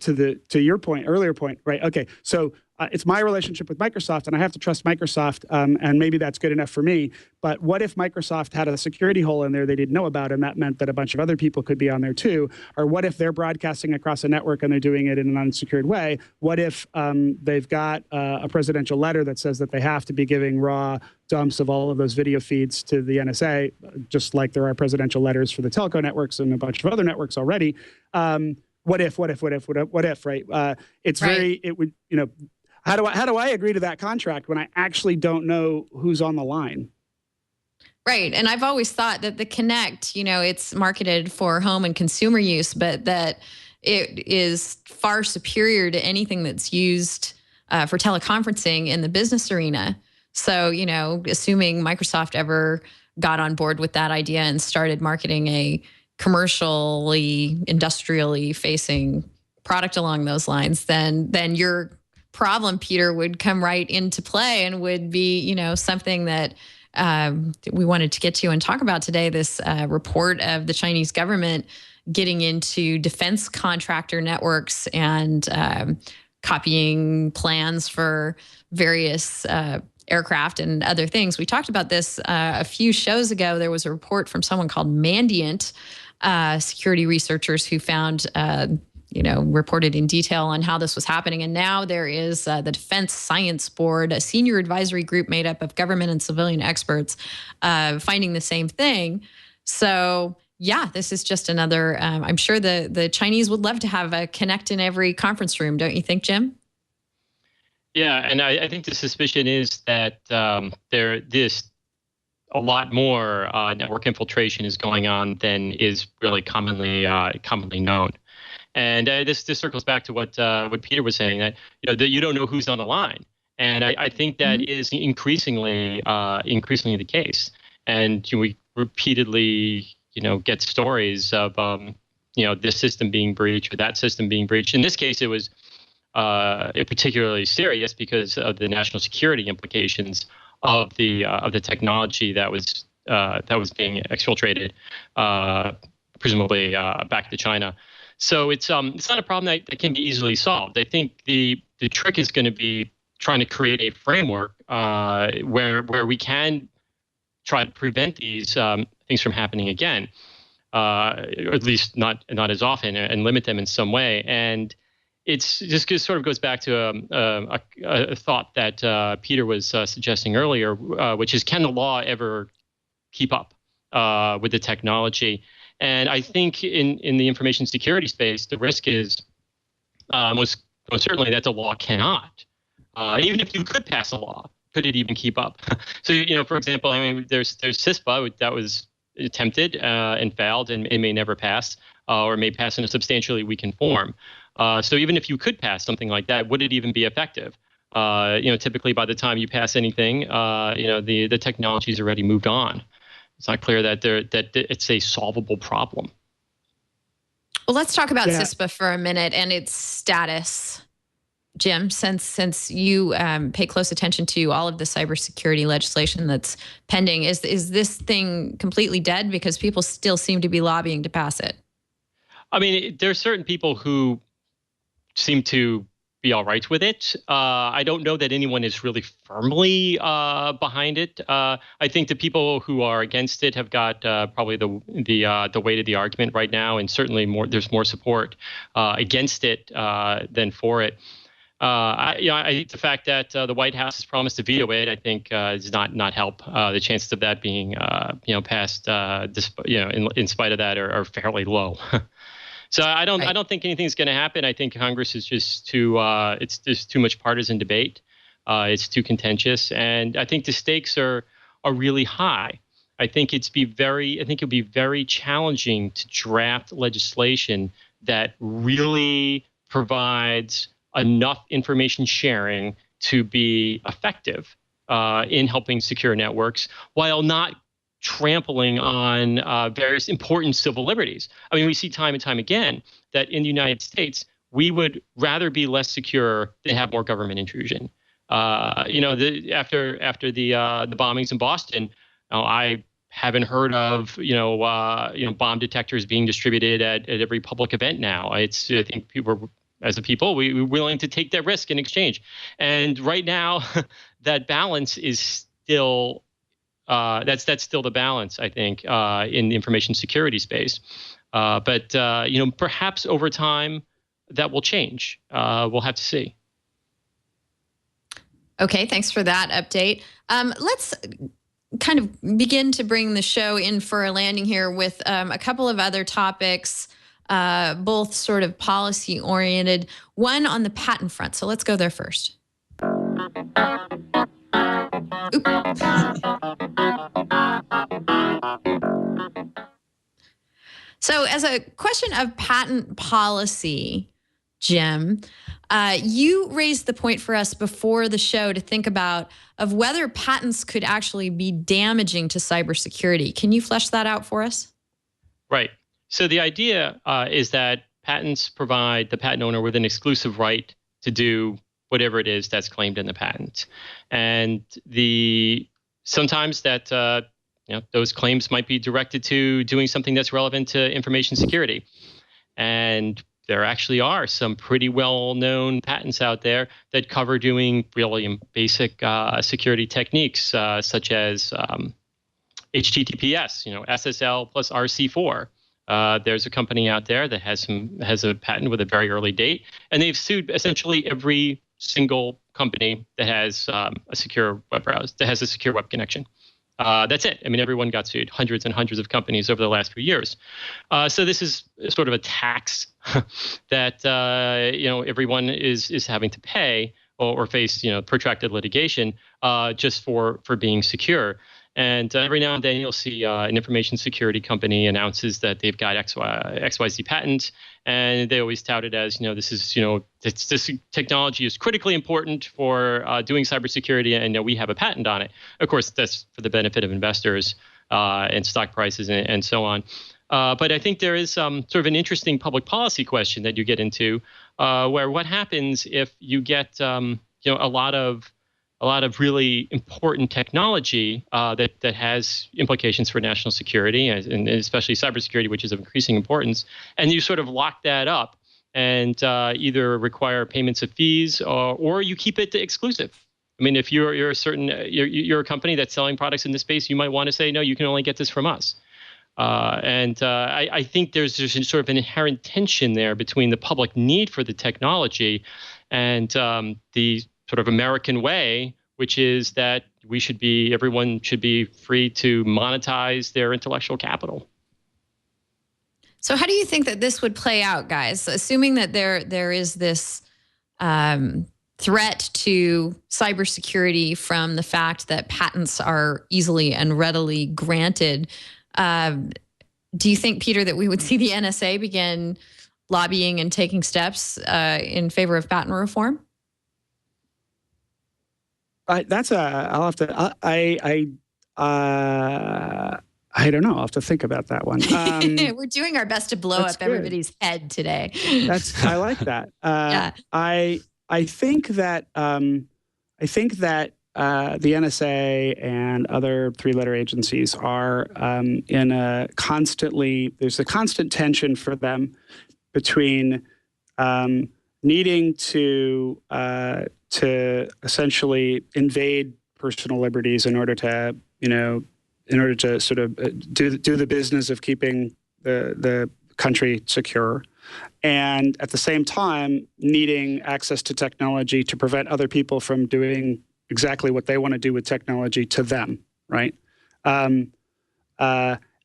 your earlier point, right? Okay, so it's my relationship with Microsoft, and I have to trust Microsoft, and maybe that's good enough for me. But what if Microsoft had a security hole in there they didn't know about, and that meant that a bunch of other people could be on there too? Or what if they're broadcasting across a network and they're doing it in an unsecured way? What if they've got a presidential letter that says that they have to be giving raw dumps of all of those video feeds to the NSA, just like there are presidential letters for the telco networks and a bunch of other networks already? What if, right? It's right. It would, how do I agree to that contract when I actually don't know who's on the line? Right. And I've always thought that the Kinect, it's marketed for home and consumer use, but that it is far superior to anything that's used for teleconferencing in the business arena. So, assuming Microsoft ever got on board with that idea and started marketing a commercially, industrially facing product along those lines, then your problem, Peter, would come right into play and would be, something that we wanted to get to and talk about today. This report of the Chinese government getting into defense contractor networks and copying plans for various aircraft and other things. We talked about this a few shows ago. There was a report from someone called Mandiant, security researchers who found, reported in detail on how this was happening. And now there is the Defense Science Board, a senior advisory group made up of government and civilian experts, finding the same thing. So, yeah, this is just another, I'm sure the Chinese would love to have a Connect in every conference room, don't you think, Jim? Yeah, and I think the suspicion is that a lot more network infiltration is going on than is really commonly known. And this circles back to what Peter was saying, that that you don't know who's on the line, and I think that is increasingly the case. And we repeatedly get stories of this system being breached or that system being breached. In this case, it was particularly serious because of the national security implications of the technology that was being exfiltrated, presumably back to China. So it's not a problem that can be easily solved. I think the trick is going to be trying to create a framework where we can try to prevent these things from happening again, or at least not as often, and limit them in some way. And it's just sort of goes back to a thought that Peter was suggesting earlier, which is, can the law ever keep up with the technology? And I think in the information security space, the risk is most certainly that the law cannot. Even if you could pass a law, could it even keep up? So, for example, there's CISPA that was attempted and failed and it may never pass, or may pass in a substantially weakened form. So even if you could pass something like that, would it even be effective? Typically by the time you pass anything, the technology's already moved on. It's not clear that it's a solvable problem. Well, let's talk about CISPA for a minute and its status, Jim, since you pay close attention to all of the cybersecurity legislation that's pending. Is this thing completely dead because people still seem to be lobbying to pass it? I mean, there are certain people who seem to be all right with it. I don't know that anyone is really firmly behind it. I think the people who are against it have got probably the weight of the argument right now, and certainly there's more support against it than for it. I think the fact that the White House has promised to veto it, I think, does not help. The chances of that being passed, in spite of that, are fairly low. So I don't think anything's going to happen. I think Congress is just there's too much partisan debate. It's too contentious, and I think the stakes are really high. I think it'd be very challenging to draft legislation that really provides enough information sharing to be effective in helping secure networks, while not trampling on various important civil liberties. I mean, we see time and time again that in the United States, we would rather be less secure than have more government intrusion. After the bombings in Boston, I haven't heard of bomb detectors being distributed at every public event now. I think we're willing to take that risk in exchange. And right now, that balance is still that's still the balance, I think, in the information security space. But perhaps over time that will change. We'll have to see. Okay, thanks for that update. Let's kind of begin to bring the show in for a landing here with a couple of other topics, both sort of policy oriented, one on the patent front. So let's go there first. So as a question of patent policy, Jim, you raised the point for us before the show to think about of whether patents could actually be damaging to cybersecurity. Can you flesh that out for us? Right. So the idea is that patents provide the patent owner with an exclusive right to do whatever it is that's claimed in the patent, and sometimes that those claims might be directed to doing something that's relevant to information security, and there actually are some pretty well-known patents out there that cover doing really basic security techniques, such as HTTPS, SSL plus RC4. There's a company out there that has a patent with a very early date, and they've sued essentially every single company that has a secure web browser, that has a secure web connection. That's it. I mean, everyone got sued, hundreds and hundreds of companies over the last few years. So this is sort of a tax that everyone is having to pay or face protracted litigation just for being secure. And every now and then you'll see an information security company announces that they've got XYZ patent, and they always tout it as, this technology is critically important for doing cybersecurity, and we have a patent on it. Of course, that's for the benefit of investors and stock prices and so on. But I think there is sort of an interesting public policy question that you get into, where what happens if you get a lot of really important technology that has implications for national security and especially cybersecurity, which is of increasing importance. And you sort of lock that up and either require payments of fees or you keep it exclusive. I mean, if you're a company that's selling products in this space, you might want to say, no, you can only get this from us. I think there's sort of an inherent tension there between the public need for the technology and the sort of American way, which is that everyone should be free to monetize their intellectual capital. So how do you think that this would play out, guys? Assuming that there is this threat to cybersecurity from the fact that patents are easily and readily granted, do you think, Peter, that we would see the NSA begin lobbying and taking steps in favor of patent reform? I'll have to. I don't know. I'll have to think about that one. We're doing our best to blow up everybody's head today. I like that. Yeah. I think that the NSA and other three-letter agencies are there's a constant tension for them between needing to essentially invade personal liberties in order to sort of do the business of keeping the country secure, and at the same time needing access to technology to prevent other people from doing exactly what they want to do with technology to them, right? And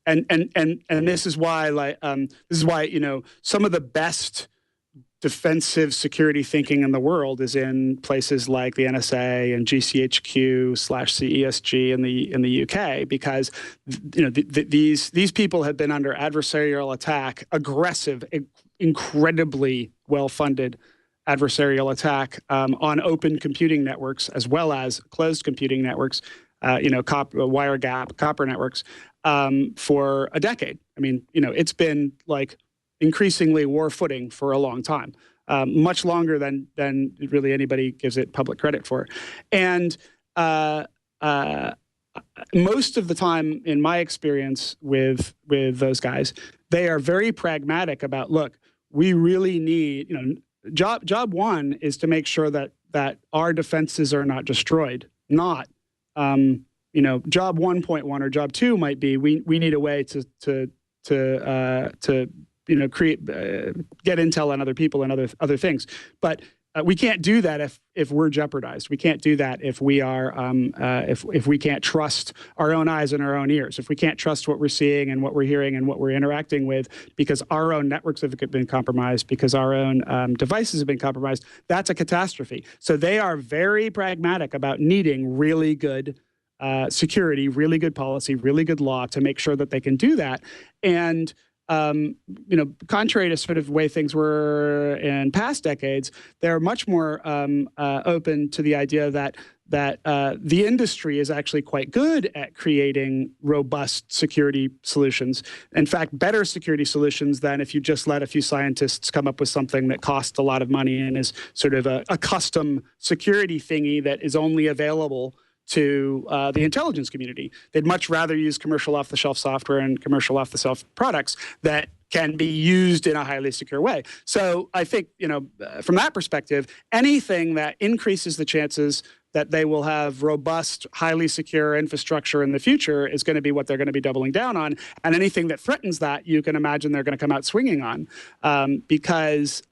this is why some of the best defensive security thinking in the world is in places like the NSA and GCHQ/CESG in the UK, because these people have been under adversarial attack, aggressive, incredibly well-funded adversarial attack on open computing networks as well as closed computing networks, wire gap copper networks for a decade. I mean, it's been like increasingly war footing for a long time, much longer than really anybody gives it public credit for. And most of the time, in my experience with those guys, they are very pragmatic about, look, we really need, job one is to make sure that our defenses are not destroyed, not job 1.1 or job 2 might be we need a way to create, get intel on other people and other things. But we can't do that if we're jeopardized. We can't do that if we are if we can't trust our own eyes and our own ears. If we can't trust what we're seeing and what we're hearing and what we're interacting with, because our own networks have been compromised, because our own devices have been compromised, that's a catastrophe. So they are very pragmatic about needing really good security, really good policy, really good law to make sure that they can do that. And contrary to sort of the way things were in past decades, they're much more open to the idea that that the industry is actually quite good at creating robust security solutions. In fact, better security solutions than if you just let a few scientists come up with something that costs a lot of money and is sort of a custom security thingy that is only available to the intelligence community. They'd much rather use commercial off-the-shelf software and commercial off-the-shelf products that can be used in a highly secure way. So I think, from that perspective, anything that increases the chances that they will have robust, highly secure infrastructure in the future is going to be what they're going to be doubling down on. And anything that threatens that, you can imagine they're going to come out swinging on. Because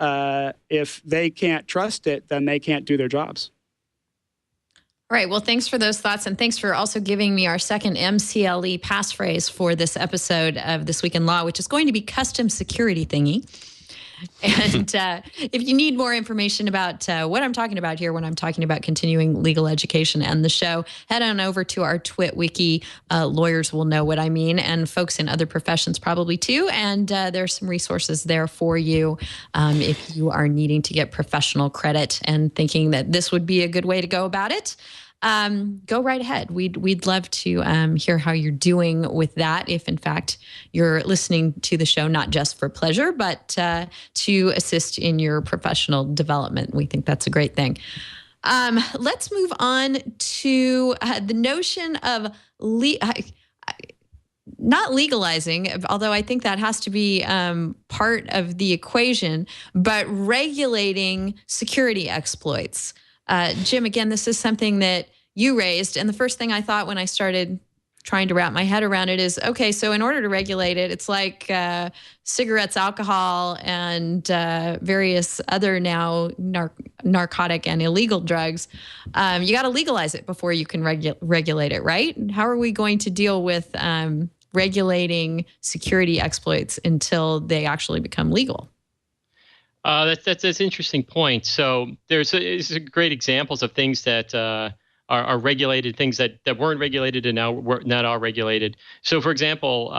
if they can't trust it, then they can't do their jobs. All right. Well, thanks for those thoughts. And thanks for also giving me our second MCLE passphrase for this episode of This Week in Law, which is going to be custom security thingy. And if you need more information about what I'm talking about here when I'm talking about continuing legal education and the show, head on over to our Twit Wiki. Lawyers will know what I mean, and folks in other professions probably too. And there's some resources there for you if you are needing to get professional credit and thinking that this would be a good way to go about it. Go right ahead. We'd love to hear how you're doing with that. If in fact you're listening to the show not just for pleasure, but to assist in your professional development, we think that's a great thing. Let's move on to the notion of not legalizing, although I think that has to be part of the equation, but regulating security exploits. Jim, again, this is something that you raised. And the first thing I thought when I started trying to wrap my head around it is, okay, so in order to regulate it, it's like cigarettes, alcohol, and various other now narcotic and illegal drugs. You got to legalize it before you can regulate it, right? How are we going to deal with regulating security exploits until they actually become legal? That's an interesting point. So there's great examples of things that are regulated, things that weren't regulated and now are regulated. So, for example,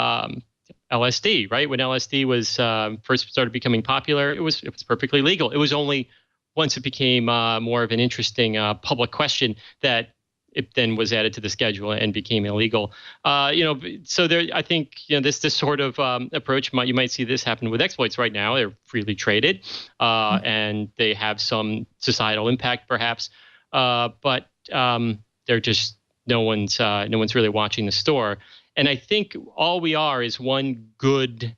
LSD, right? When LSD was first started becoming popular, it was perfectly legal. It was only once it became more of an interesting public question that it then was added to the schedule and became illegal. So there, I think, this sort of approach, you might see this happen with exploits right now. They're freely traded, and they have some societal impact, perhaps, but they're just no one's really watching the store. And I think all we are is one good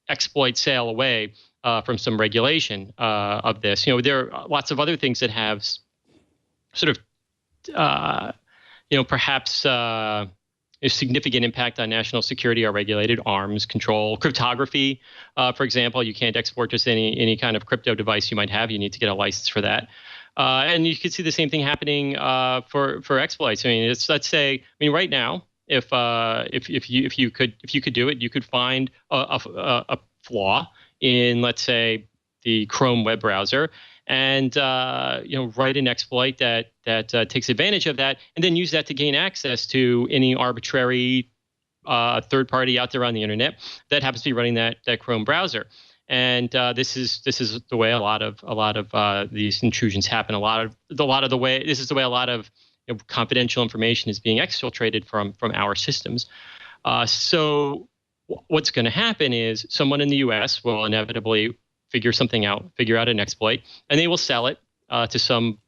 exploit sale away from some regulation of this. There are lots of other things that have sort of perhaps a significant impact on national security are regulated. Arms control, cryptography, for example. You can't export just any kind of crypto device you might have. You need to get a license for that. And you could see the same thing happening for exploits. I mean, let's say right now, if you could do it, you could find a flaw in, let's say, the Chrome web browser, and write an exploit that takes advantage of that, and then use that to gain access to any arbitrary third party out there on the internet that happens to be running that Chrome browser. And this is the way a lot of these intrusions happen. This is the way a lot of confidential information is being exfiltrated from our systems. So what's going to happen is someone in the U.S. will inevitably figure out an exploit, and they will sell it to some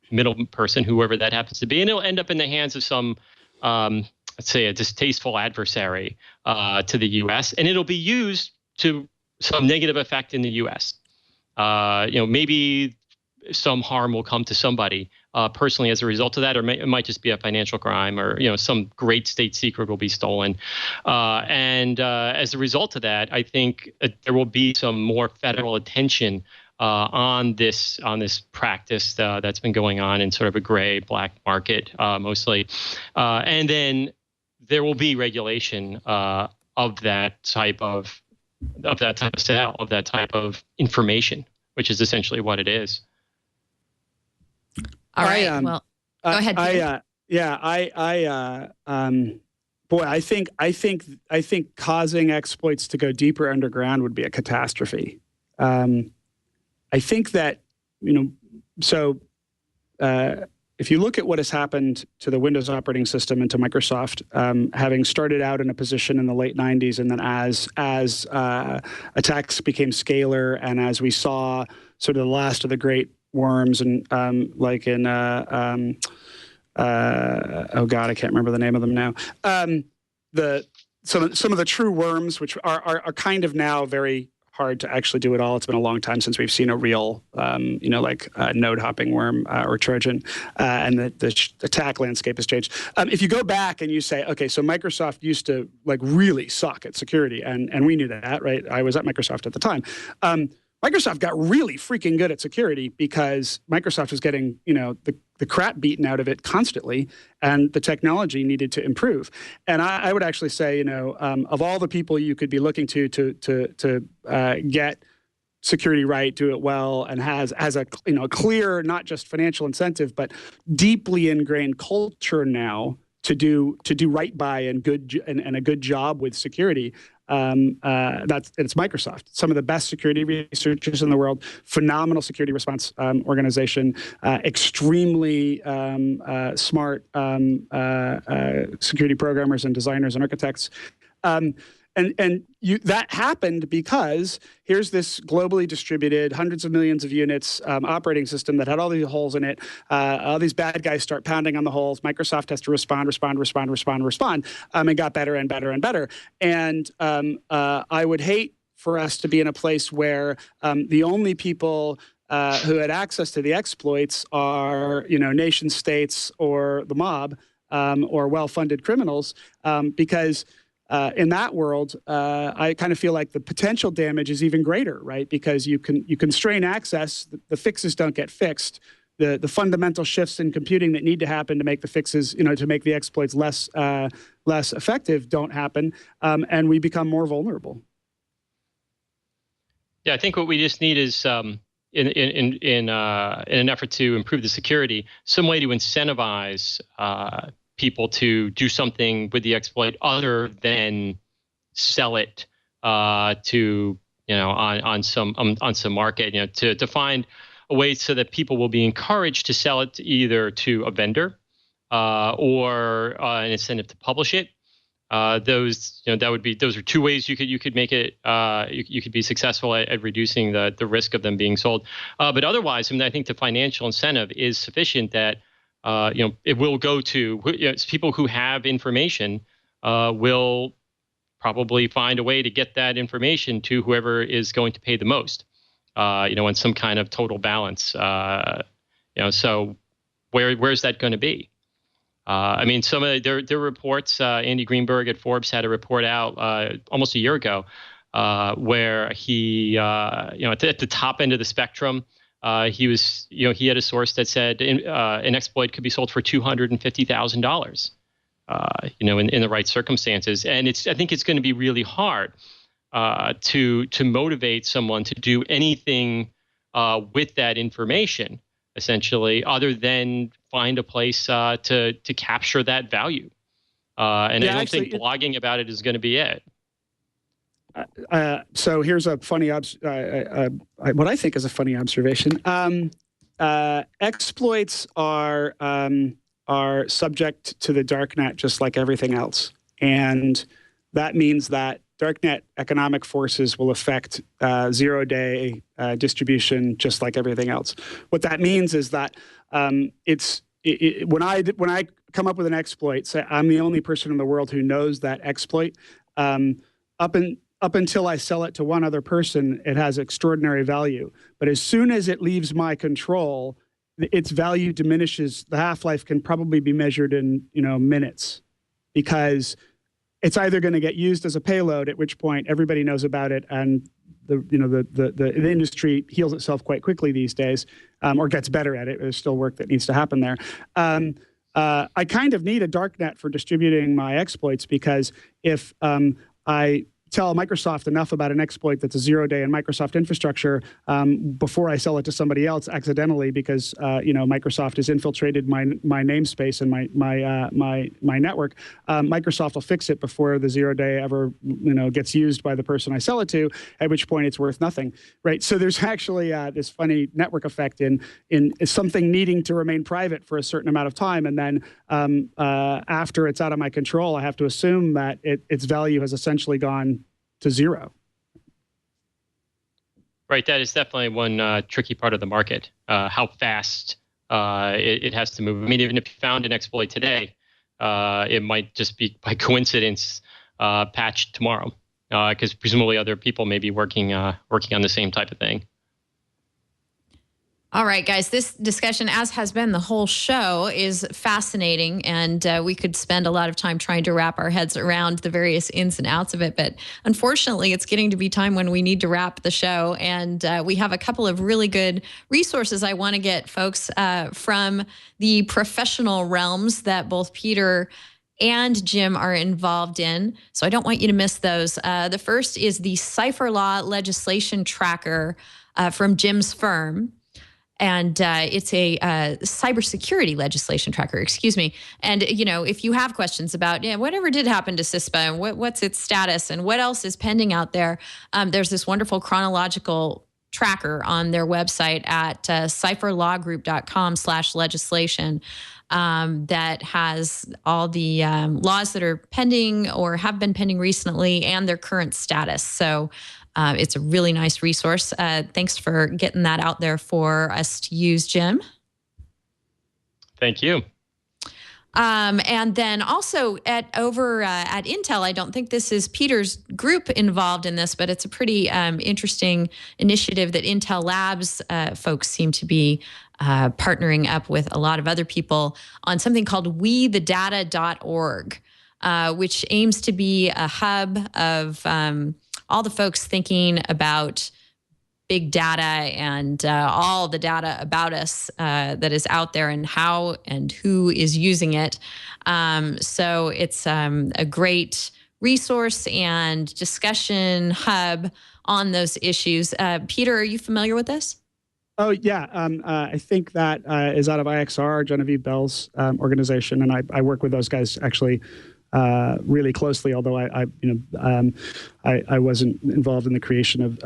middle person, whoever that happens to be, and it'll end up in the hands of some, let's say, a distasteful adversary to the U.S., and it'll be used to some negative effect in the U.S. Maybe some harm will come to somebody personally as a result of that, or it might just be a financial crime, or some great state secret will be stolen. And as a result of that, I think there will be some more federal attention on this practice that's been going on in sort of a gray black market mostly, and then there will be regulation of that type of sale, of that type of information, which is essentially what it is. All right. Well, go ahead. I think causing exploits to go deeper underground would be a catastrophe. I think that if you look at what has happened to the Windows operating system and to Microsoft, having started out in a position in the late 90s, and then as attacks became scalar, and as we saw sort of the last of the great worms, and like in oh God, I can't remember the name of them now. Some of the true worms, which are kind of now very hard to actually do it all. It's been a long time since we've seen a real, node hopping worm or Trojan, and the attack landscape has changed. If you go back and you say, okay, so Microsoft used to like really suck at security, and we knew that, right? I was at Microsoft at the time. Microsoft got really freaking good at security because Microsoft was getting, the crap beaten out of it constantly, and the technology needed to improve. And I would actually say, of all the people you could be looking to get security right, do it well, and has a clear, not just financial incentive, but deeply ingrained culture now to do right by and a good job with security. It's Microsoft. Some of the best security researchers in the world, phenomenal security response organization, extremely smart security programmers and designers and architects. That happened because here's this globally distributed, hundreds of millions of units operating system that had all these holes in it. All these bad guys start pounding on the holes. Microsoft has to respond, and got better and better and better. And I would hate for us to be in a place where the only people who had access to the exploits are, nation states or the mob or well-funded criminals, because in that world, I kind of feel like the potential damage is even greater, right? Because you constrain access, the fixes don't get fixed. The fundamental shifts in computing that need to happen to make the fixes, to make the exploits less effective don't happen, and we become more vulnerable. Yeah, I think what we just need is, in an effort to improve the security, some way to incentivize people to do something with the exploit other than sell it to on some market, to find a way so that people will be encouraged to sell it either to a vendor or an incentive to publish it. Those are two ways you could make it. You could be successful at reducing the risk of them being sold. But otherwise, I think the financial incentive is sufficient that it will go to people who have information. Will probably find a way to get that information to whoever is going to pay the most. In some kind of total balance. So where's that going to be? Some of their reports. Andy Greenberg at Forbes had a report out almost a year ago where he, at the top end of the spectrum. He had a source that said an exploit could be sold for $250,000, in the right circumstances. And I think it's going to be really hard to motivate someone to do anything with that information, essentially, other than find a place to capture that value. I don't think blogging about it is going to be it. So here's a funny what I think is a funny observation. Exploits are subject to the darknet just like everything else, and that means that darknet economic forces will affect zero-day distribution just like everything else. What that means is that when I come up with an exploit, say I'm the only person in the world who knows that exploit. Up until I sell it to one other person, it has extraordinary value. But as soon as it leaves my control, its value diminishes. The half-life can probably be measured in minutes, because it's either going to get used as a payload, at which point everybody knows about it, and the industry heals itself quite quickly these days, or gets better at it. There's still work that needs to happen there. I kind of need a darknet for distributing my exploits, because if tell Microsoft enough about an exploit that's a 0-day in Microsoft infrastructure before I sell it to somebody else accidentally, because Microsoft has infiltrated my namespace and my network. Microsoft will fix it before the 0-day ever gets used by the person I sell it to, at which point it's worth nothing, right? So there's actually this funny network effect in something needing to remain private for a certain amount of time, and then after it's out of my control, I have to assume that its value has essentially gone to zero. Right, that is definitely one tricky part of the market, how fast it has to move. I mean, even if you found an exploit today, it might just be by coincidence patched tomorrow, because presumably other people may be working on the same type of thing. All right, guys, this discussion, as has been the whole show, is fascinating, and we could spend a lot of time trying to wrap our heads around the various ins and outs of it. But unfortunately, it's getting to be time when we need to wrap the show, and we have a couple of really good resources I want to get folks from the professional realms that both Peter and Jim are involved in. So I don't want you to miss those. The first is the Cipher Law Legislation Tracker from Jim's firm. And it's a cybersecurity legislation tracker, excuse me. And, if you have questions about whatever did happen to CISPA and what's its status and what else is pending out there, there's this wonderful chronological tracker on their website at cipherlawgroup.com/legislation that has all the laws that are pending or have been pending recently and their current status. So it's a really nice resource. Thanks for getting that out there for us to use, Jim. Thank you. And then also over at Intel, I don't think this is Peter's group involved in this, but it's a pretty interesting initiative that Intel Labs folks seem to be partnering up with a lot of other people on something called WeTheData.org, which aims to be a hub of all the folks thinking about big data and all the data about us that is out there and how and who is using it. So it's a great resource and discussion hub on those issues. Peter, are you familiar with this? Oh, yeah. I think that is out of IXR, Genevieve Bell's organization, and I work with those guys actually really closely, although I wasn't involved in the creation of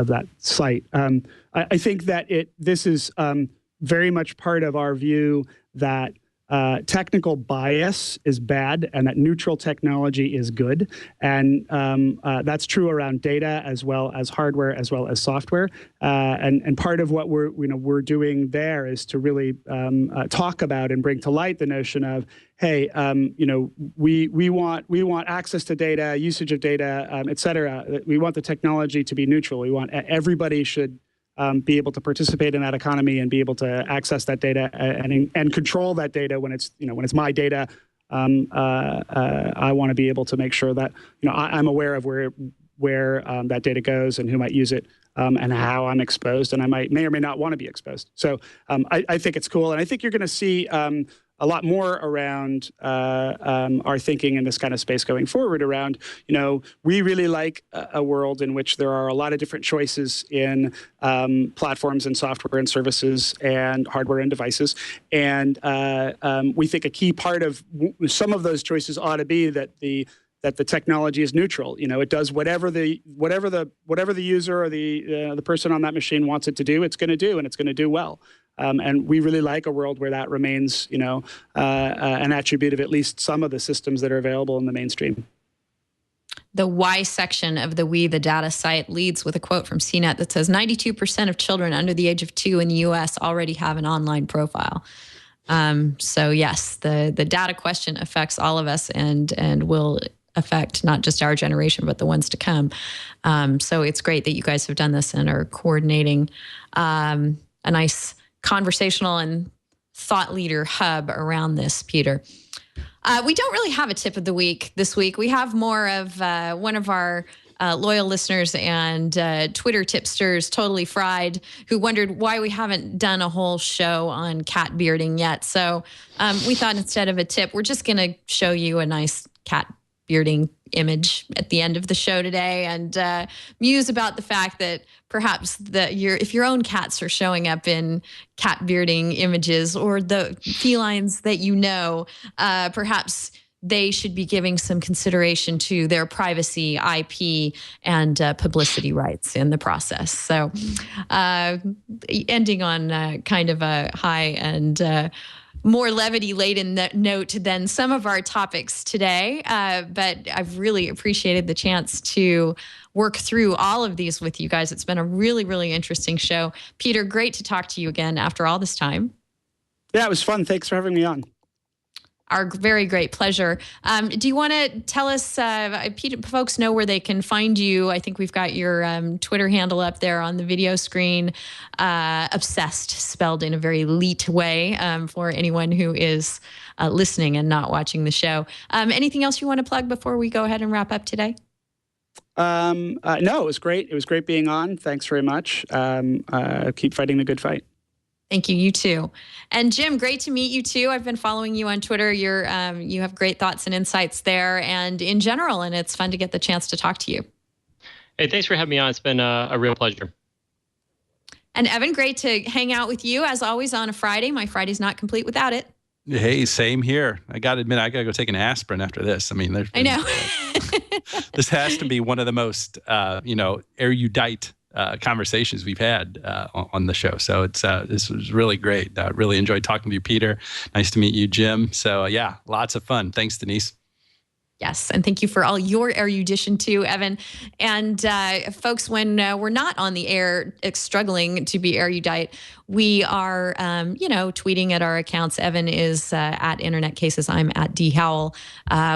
that site. I think that this is very much part of our view that technical bias is bad and that neutral technology is good. And that's true around data as well as hardware as well as software. And part of what we're doing there is to really talk about and bring to light the notion of, hey, we want access to data, usage of data, et cetera. We want the technology to be neutral. We want everybody should be able to participate in that economy and be able to access that data and control that data when it's my data. I want to be able to make sure that I'm aware of where that data goes and who might use it and how I'm exposed, and I may or may not want to be exposed. So I think it's cool, and I think you're going to see a lot more around our thinking in this kind of space going forward around, we really like a world in which there are a lot of different choices in platforms and software and services and hardware and devices. And we think a key part of some of those choices ought to be that the technology is neutral. It does whatever the user or the person on that machine wants it to do, it's going to do, and it's going to do well. And we really like a world where that remains, an attribute of at least some of the systems that are available in the mainstream. The Y section of the We the Data site leads with a quote from CNET that says 92% of children under the age of 2 in the U.S. already have an online profile. So yes, the data question affects all of us and will affect not just our generation, but the ones to come. So it's great that you guys have done this and are coordinating a nice conversational and thought leader hub around this, Peter. We don't really have a tip of the week this week. We have more of one of our loyal listeners and Twitter tipsters, Totally Fried, who wondered why we haven't done a whole show on cat bearding yet. So we thought instead of a tip, we're just going to show you a nice cat bearding image at the end of the show today and muse about the fact that perhaps if your own cats are showing up in cat bearding images or the felines that perhaps they should be giving some consideration to their privacy, IP, and publicity rights in the process. So ending on kind of a high and more levity-laden note than some of our topics today. But I've really appreciated the chance to work through all of these with you guys. It's been a really, really interesting show. Peter, great to talk to you again after all this time. Yeah, it was fun. Thanks for having me on. Our very great pleasure. Do you want to tell us, Peter, folks know where they can find you? I think we've got your Twitter handle up there on the video screen. Obsessed, spelled in a very elite way for anyone who is listening and not watching the show. Anything else you want to plug before we go ahead and wrap up today? No, it was great. It was great being on. Thanks very much. Keep fighting the good fight. Thank you. You too. And Jim, great to meet you too. I've been following you on Twitter. You have great thoughts and insights there and in general, and it's fun to get the chance to talk to you. Hey, thanks for having me on. It's been a real pleasure. And Evan, great to hang out with you as always on a Friday. My Friday's not complete without it. Hey, same here. I got to admit, I got to go take an aspirin after this. I mean, I know. This has to be one of the most, erudite conversations we've had on the show. So this was really great. Really enjoyed talking to you, Peter. Nice to meet you, Jim. So yeah, lots of fun. Thanks, Denise. Yes, and thank you for all your erudition too, Evan. And folks, when we're not on the air struggling to be erudite, we are, tweeting at our accounts. Evan is at Internet Cases. I'm at D Howell.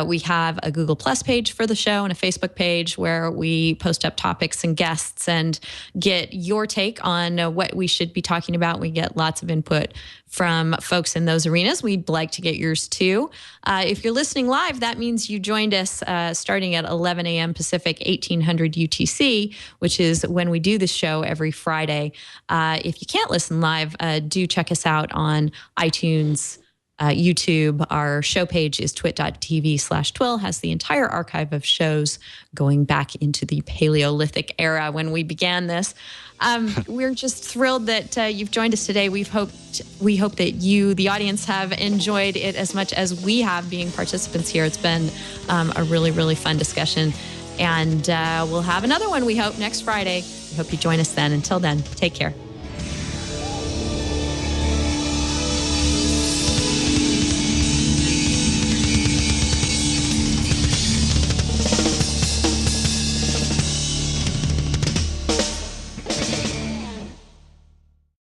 We have a Google Plus page for the show and a Facebook page where we post up topics and guests and get your take on what we should be talking about. We get lots of input from folks in those arenas. We'd like to get yours too. If you're listening live, that means you joined us starting at 11 a.m. Pacific, 1800 UTC, which is when we do the show every Friday. If you can't listen live, do check us out on iTunes, YouTube. Our show page is twit.tv/twill, has the entire archive of shows going back into the Paleolithic era when we began this. We're just thrilled that you've joined us today. We hope that you, the audience, have enjoyed it as much as we have being participants here. It's been a really, really fun discussion. And we'll have another one, we hope, next Friday. We hope you join us then. Until then, take care.